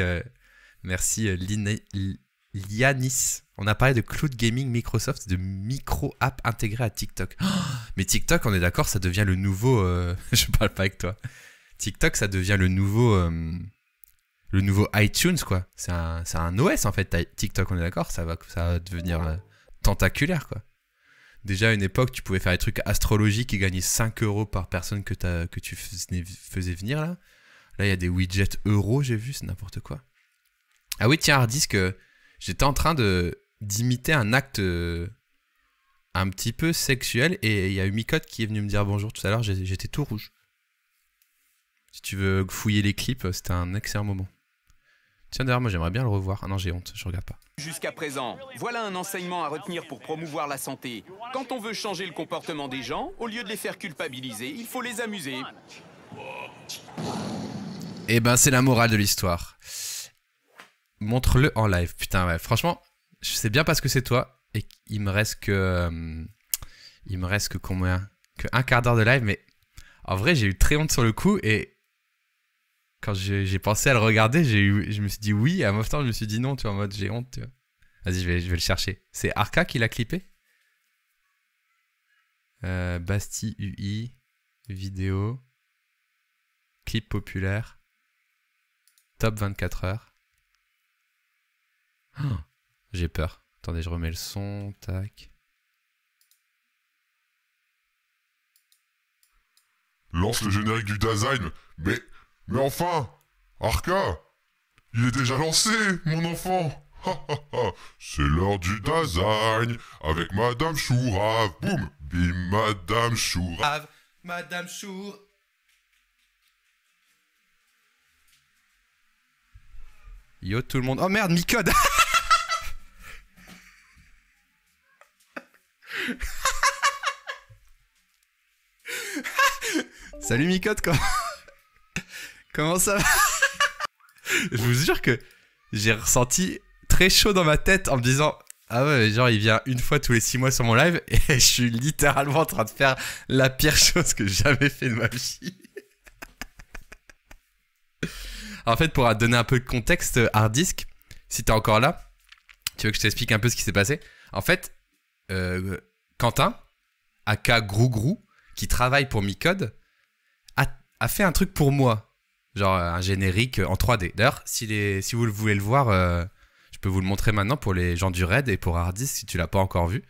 Lianis. On a parlé de cloud gaming Microsoft, de micro-app intégrée à TikTok. Oh, mais TikTok, on est d'accord, ça devient le nouveau... je parle pas avec toi. TikTok, ça devient le nouveau iTunes, quoi. C'est un OS, en fait, TikTok, on est d'accord. Ça va devenir tentaculaire, quoi. Déjà, à une époque, tu pouvais faire des trucs astrologiques et gagner 5 € par personne que tu faisais venir, là. Là, il y a des widgets euros, j'ai vu, c'est n'importe quoi. Ah oui, tiens, Hard Disk, j'étais en train d'imiter un acte un petit peu sexuel et il y a eu Micode qui est venu me dire bonjour tout à l'heure, j'étais tout rouge. Si tu veux fouiller les clips, c'était un excellent moment. Tiens, d'ailleurs, moi j'aimerais bien le revoir. Ah non, j'ai honte, je regarde pas. Jusqu'à présent, voilà un enseignement à retenir pour promouvoir la santé. Quand on veut changer le comportement des gens, au lieu de les faire culpabiliser, il faut les amuser. Eh ben, c'est la morale de l'histoire. Montre-le en live. Putain, ouais, franchement, je sais bien parce que c'est toi et il me reste que combien? Que un quart d'heure de live, mais en vrai, j'ai eu très honte sur le coup et quand j'ai pensé à le regarder, je me suis dit oui, et en même temps, je me suis dit non, tu vois, en mode j'ai honte, tu vois. Vas-y, je vais le chercher. C'est Arca qui l'a clippé? Basti UI, vidéo, clip populaire, top 24 heures. Oh, j'ai peur. Attendez, je remets le son, tac. Lance le générique du Dasein. Mais enfin, Arca, il est déjà lancé, mon enfant. C'est l'heure du Dasein avec Madame Chourave. Boum, bim, Madame Chourave. Madame Chour. Yo tout le monde. Oh merde, Micode. Salut Micode, comment ça va? Je vous jure que j'ai ressenti très chaud dans ma tête en me disant Ah ouais, genre il vient une fois tous les 6 mois sur mon live et je suis littéralement en train de faire la pire chose que j'ai jamais fait de ma vie. En fait, pour donner un peu de contexte, Hard Disk, si t'es encore là, tu veux que je t'explique un peu ce qui s'est passé? En fait, Quentin, aka Grou, qui travaille pour Micode, a fait un truc pour moi. Genre un générique en 3D. D'ailleurs, si vous voulez le voir, je peux vous le montrer maintenant pour les gens du raid et pour Hard Disk si tu l'as pas encore vu.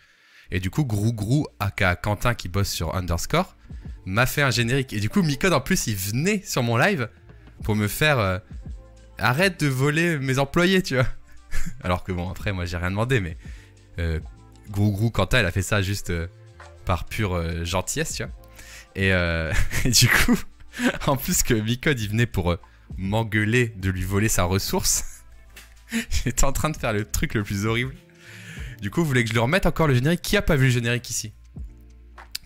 Et du coup, Grou, aka Quentin qui bosse sur Underscore, m'a fait un générique. Et du coup, Micode en plus, il venait sur mon live pour me faire arrête de voler mes employés, tu vois. Alors que bon, après, moi, j'ai rien demandé, mais Grou, Quentin, elle a fait ça juste par pure gentillesse, tu vois. Et du coup, en plus que Micode, il venait pour m'engueuler de lui voler sa ressource, j'étais en train de faire le truc le plus horrible. Du coup, vous voulez que je le remette encore le générique? Qui a pas vu le générique ici?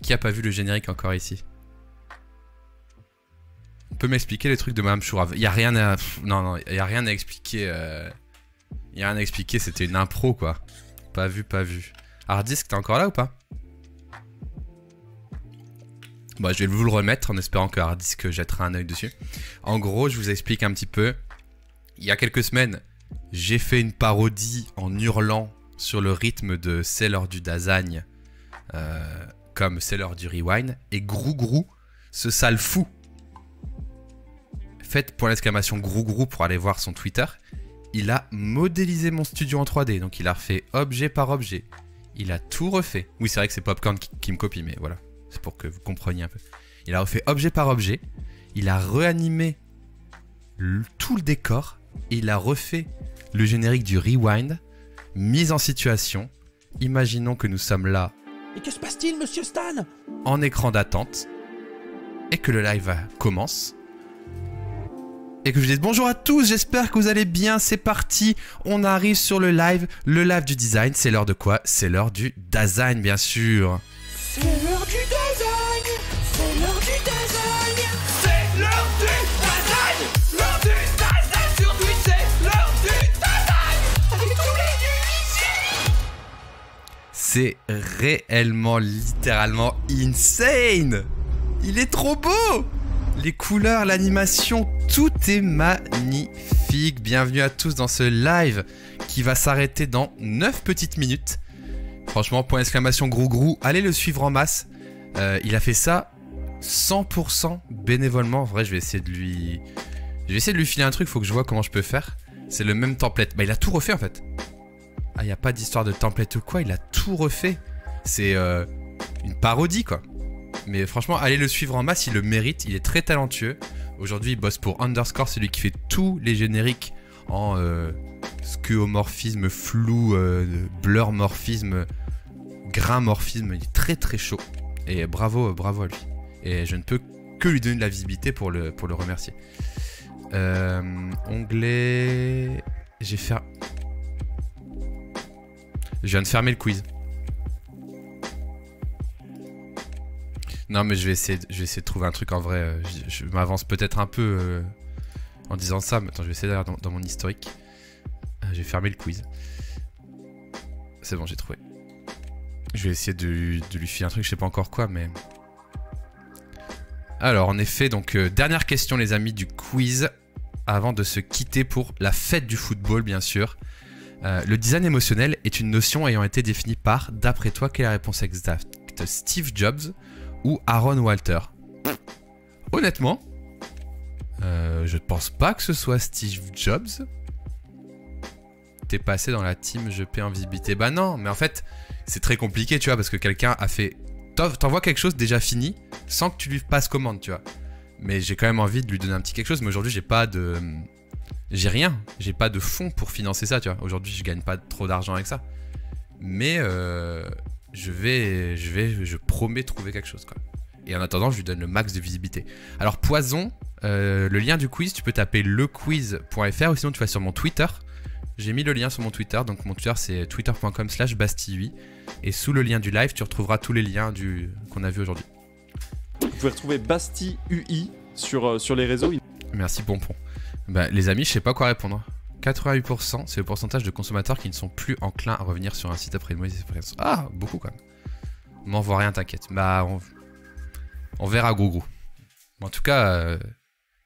Qui a pas vu le générique encore ici? On peut m'expliquer les trucs de Madame Chourave? Il y a rien à... Non, il y a rien à expliquer. Il y a rien à expliquer, c'était une impro, quoi. Pas vu. Hard Disk, t'es encore là ou pas? Bon, je vais vous le remettre en espérant que Hard Disk jettera un œil dessus. En gros, je vous explique un petit peu. Il y a quelques semaines, j'ai fait une parodie en hurlant sur le rythme de C'est l'heure du Dazagne, comme C'est l'heure du Rewind. Et Grou, ce sale fou, faites pour l'exclamation Grou pour aller voir son Twitter. Il a modélisé mon studio en 3D, donc il a refait objet par objet. Il a tout refait. Oui, c'est vrai que c'est Popcorn qui me copie, mais voilà. C'est pour que vous compreniez un peu. Il a refait objet par objet. Il a réanimé tout le décor. Et il a refait le générique du Rewind. Mise en situation. Imaginons que nous sommes là. Et que se passe-t-il, monsieur Stan? En écran d'attente. Et que le live commence. Et que je dise bonjour à tous, j'espère que vous allez bien, c'est parti, on arrive sur le live du design, c'est l'heure de quoi? C'est l'heure du design, bien sûr. C'est l'heure du design, c'est l'heure du design, c'est l'heure du design, l'heure du design sur Twitch, c'est l'heure du design, avec tous les nuls ici. C'est réellement, littéralement insane. Il est trop beau. Les couleurs, l'animation, tout est magnifique. Bienvenue à tous dans ce live qui va s'arrêter dans 9 petites minutes. Franchement, point d'exclamation Grou, allez le suivre en masse. Il a fait ça 100% bénévolement. En vrai, je vais essayer de lui filer un truc, faut que je vois comment je peux faire. C'est le même template. Bah, il a tout refait en fait. Ah, il n'y a pas d'histoire de template ou quoi, il a tout refait. C'est une parodie quoi. Mais franchement, allez le suivre en masse, il le mérite, il est très talentueux. Aujourd'hui, il bosse pour Underscore, celui qui fait tous les génériques en skeuomorphisme, flou, blurmorphisme, grainmorphisme. Il est très très chaud. Et bravo à lui. Et je ne peux que lui donner de la visibilité pour le remercier. Onglet... Je viens de fermer le quiz. Non mais je vais essayer de trouver un truc en vrai. Je m'avance peut-être un peu en disant ça. Mais attends, je vais essayer d'aller dans mon historique. J'ai fermé le quiz. C'est bon, j'ai trouvé. Je vais essayer de lui filer un truc, je sais pas encore quoi, mais... Alors, en effet, donc, dernière question, les amis, du quiz, avant de se quitter pour la fête du football, bien sûr. Le design émotionnel est une notion ayant été définie par, d'après toi, quelle est la réponse exacte? Steve Jobs ou Aaron Walter? Honnêtement, je pense pas que ce soit Steve Jobs. T'es passé dans la team je paie en visibilité. Bah non, mais en fait, c'est très compliqué, tu vois, parce que quelqu'un a fait... T'envoies quelque chose déjà fini, sans que tu lui passes commande, tu vois. Mais j'ai quand même envie de lui donner un petit quelque chose, mais aujourd'hui, j'ai pas de... J'ai rien, j'ai pas de fonds pour financer ça, tu vois. Aujourd'hui, je gagne pas trop d'argent avec ça. Mais je promets trouver quelque chose, quoi. Et en attendant, je lui donne le max de visibilité. Alors, Poison, le lien du quiz, tu peux taper lequiz.fr ou sinon tu vas sur mon Twitter. J'ai mis le lien sur mon Twitter, donc mon Twitter c'est twitter.com/bastille8. Et sous le lien du live, tu retrouveras tous les liens qu'on a vu aujourd'hui. Vous pouvez retrouver Bastille UI sur les réseaux. Merci Pompon. Bah, les amis, je sais pas quoi répondre. 88%, c'est le pourcentage de consommateurs qui ne sont plus enclins à revenir sur un site après une mauvaise expérience. Ah, beaucoup quand même. M'envoie rien, t'inquiète. Bah, on verra gros. En tout cas,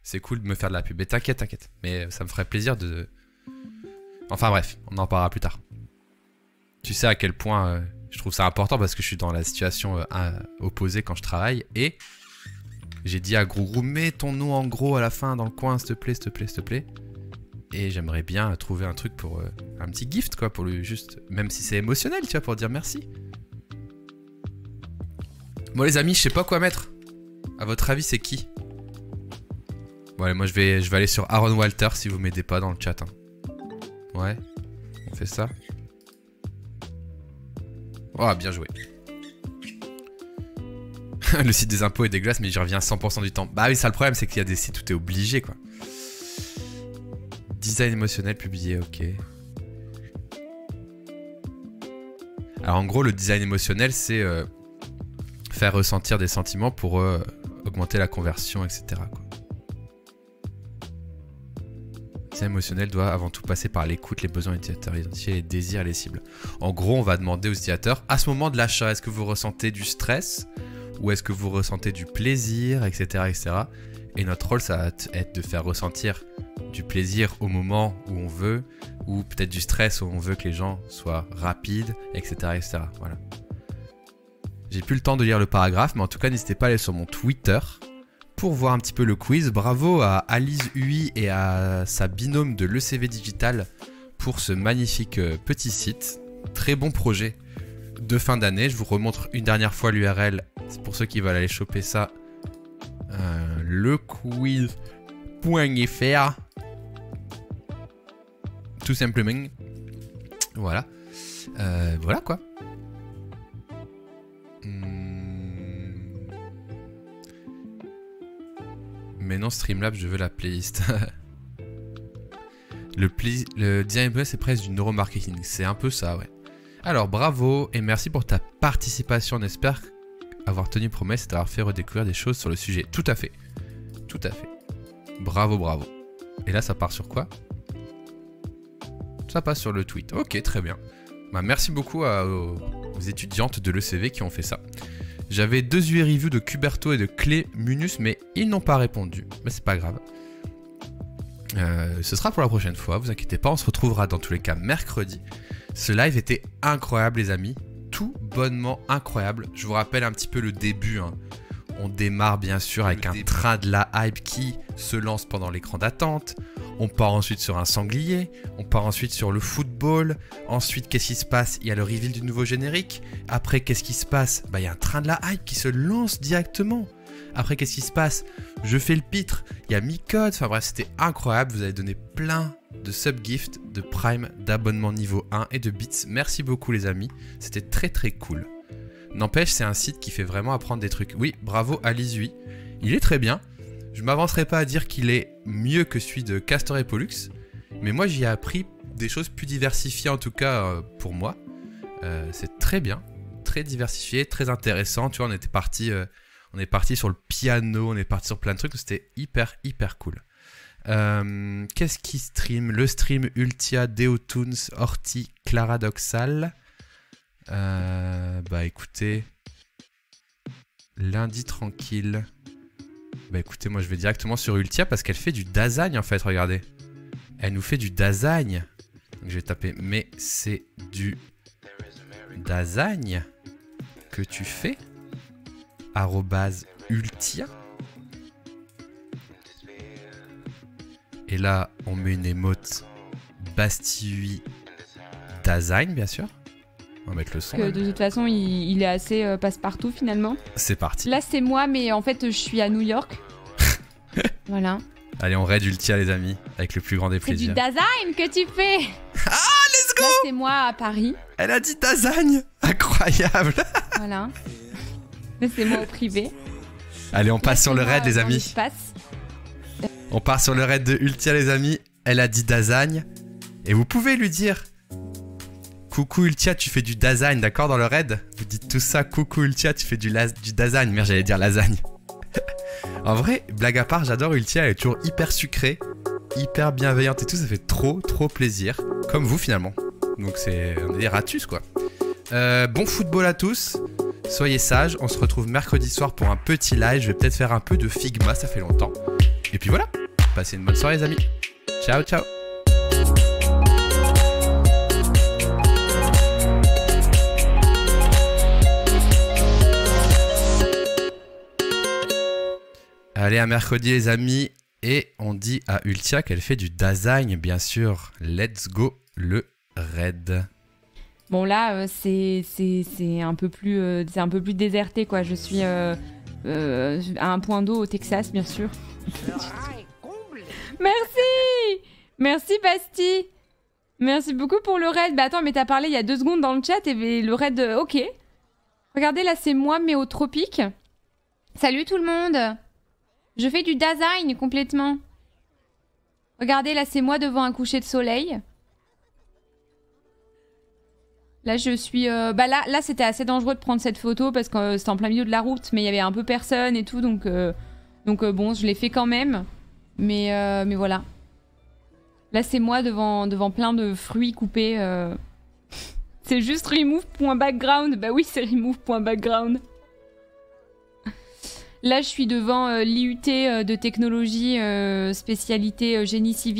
c'est cool de me faire de la pub. Et t'inquiète. Mais ça me ferait plaisir de... Enfin bref, on en parlera plus tard. Tu sais à quel point je trouve ça important parce que je suis dans la situation opposée quand je travaille. Et j'ai dit à Grou, mets ton nom en gros à la fin dans le coin, s'il te plaît. Et j'aimerais bien trouver un truc pour un petit gift, quoi, pour lui juste... Même si c'est émotionnel, tu vois, pour dire merci. Bon les amis, je sais pas quoi mettre. À votre avis, c'est qui? Bon allez, moi je vais aller sur Aaron Walter si vous m'aidez pas dans le chat. Hein. Ouais, on fait ça. Oh, bien joué. Le site des impôts est dégueulasse, mais j'y reviens 100% du temps. Bah oui, ça le problème, c'est qu'il y a des sites où t'es obligé, quoi. Design émotionnel publié, ok. Alors en gros, le design émotionnel, c'est faire ressentir des sentiments pour augmenter la conversion, etc. quoi. Le design émotionnel doit avant tout passer par l'écoute, les besoins utilisateurs, identifier les désirs et les cibles. En gros, on va demander aux utilisateurs, à ce moment de l'achat, est-ce que vous ressentez du stress ou est-ce que vous ressentez du plaisir, etc. etc. Et notre rôle, ça va être de faire ressentir du plaisir au moment où on veut, ou peut-être du stress où on veut que les gens soient rapides, etc. etc. Voilà. J'ai plus le temps de lire le paragraphe, mais en tout cas, n'hésitez pas à aller sur mon Twitter pour voir un petit peu le quiz. Bravo à Alice Hui et à sa binôme de l'ECV Digital pour ce magnifique petit site. Très bon projet de fin d'année. Je vous remontre une dernière fois l'URL. C'est pour ceux qui veulent aller choper ça. Lequiz.fr. Tout simplement. Voilà. Voilà quoi. Mais non, Streamlabs, je veux la playlist. Le design c'est presque du neuromarketing. C'est un peu ça, ouais. Alors, bravo et merci pour ta participation. On espère avoir tenu promesse et d'avoir fait redécouvrir des choses sur le sujet. Tout à fait. Tout à fait. Bravo, bravo. Et là, ça part sur quoi? Ça passe sur le tweet. Ok, très bien. Bah, merci beaucoup aux étudiantes de l'ECV qui ont fait ça. J'avais 2 UI reviews de Cuberto et de Clé Munus, mais ils n'ont pas répondu. Mais c'est pas grave. Ce sera pour la prochaine fois, vous inquiétez pas, on se retrouvera dans tous les cas mercredi. Ce live était incroyable les amis, tout bonnement incroyable. Je vous rappelle un petit peu le début, hein. On démarre bien sûr avec un train de la hype qui se lance pendant l'écran d'attente. On part ensuite sur un sanglier, on part ensuite sur le football. Ensuite, qu'est-ce qui se passe? Il y a le reveal du nouveau générique. Après, qu'est-ce qui se passe? Bah, il y a un train de la hype qui se lance directement. Après, qu'est-ce qui se passe? Je fais le pitre, il y a mi-code. Enfin bref, c'était incroyable. Vous avez donné plein de sub-gifts, de prime, d'abonnements niveau 1 et de bits. Merci beaucoup les amis, c'était très très cool. N'empêche, c'est un site qui fait vraiment apprendre des trucs. Oui, bravo à Lizui. Il est très bien. Je m'avancerai pas à dire qu'il est mieux que celui de Castor et Pollux. Mais moi, j'y ai appris des choses plus diversifiées, en tout cas pour moi. C'est très bien. Très diversifié, très intéressant. Tu vois, on est parti sur le piano, on est parti sur plein de trucs. C'était hyper, hyper cool. Qu'est-ce qui stream? Le stream Ultia, Deotunes, Horty, Claradoxal. Bah écoutez, lundi tranquille. Bah écoutez, moi je vais directement sur Ultia parce qu'elle fait du Dasein en fait, regardez. Elle nous fait du Dasein. Donc je vais taper, mais c'est du Dasein que tu fais @Ultia. Et là, on met une émote Bastille Dasein, bien sûr. On va mettre le son. De toute façon, il est assez passe-partout finalement. C'est parti. Là, c'est moi, mais en fait, je suis à New York. Voilà. Allez, on raid Ultia, les amis, avec le plus grand des plaisirs. C'est du Dasein que tu fais. Ah, let's go. Là, c'est moi à Paris. Elle a dit Dasein. Incroyable. Voilà. Là, c'est moi au privé. Allez, on passe sur le raid, les amis. On part sur le raid de Ultia, les amis. Elle a dit Dasein. Et vous pouvez lui dire... Coucou Ultia, tu fais du Dasein, d'accord, dans le raid? Vous dites tout ça, coucou Ultia, tu fais du Dasein. Merde, j'allais dire lasagne. En vrai, blague à part, j'adore Ultia, elle est toujours hyper sucrée, hyper bienveillante et tout, ça fait trop plaisir. Comme vous finalement. Donc on est des ratus quoi. Bon football à tous. Soyez sages, on se retrouve mercredi soir pour un petit live. Je vais peut-être faire un peu de Figma, ça fait longtemps. Et puis voilà, passez une bonne soirée les amis. Ciao ciao. Allez, à mercredi les amis. Et on dit à Ultia qu'elle fait du design, bien sûr. Let's go le raid. Bon là, c'est un peu plus déserté quoi. Je suis à un point d'eau au Texas, bien sûr. Merci Basti. Merci beaucoup pour le raid. Bah attends, mais t'as parlé il y a 2 secondes dans le chat et le raid, ok. Regardez là, c'est moi mais au tropique. Salut tout le monde. Je fais du design complètement. Regardez là, c'est moi devant un coucher de soleil. Là, je suis... bah là c'était assez dangereux de prendre cette photo parce que c'était en plein milieu de la route, mais il y avait un peu personne et tout, donc bon, je l'ai fait quand même. Mais voilà. Là, c'est moi devant plein de fruits coupés. C'est juste remove.background. Bah oui, c'est remove.background. Là, je suis devant l'IUT de technologie spécialité génie civil.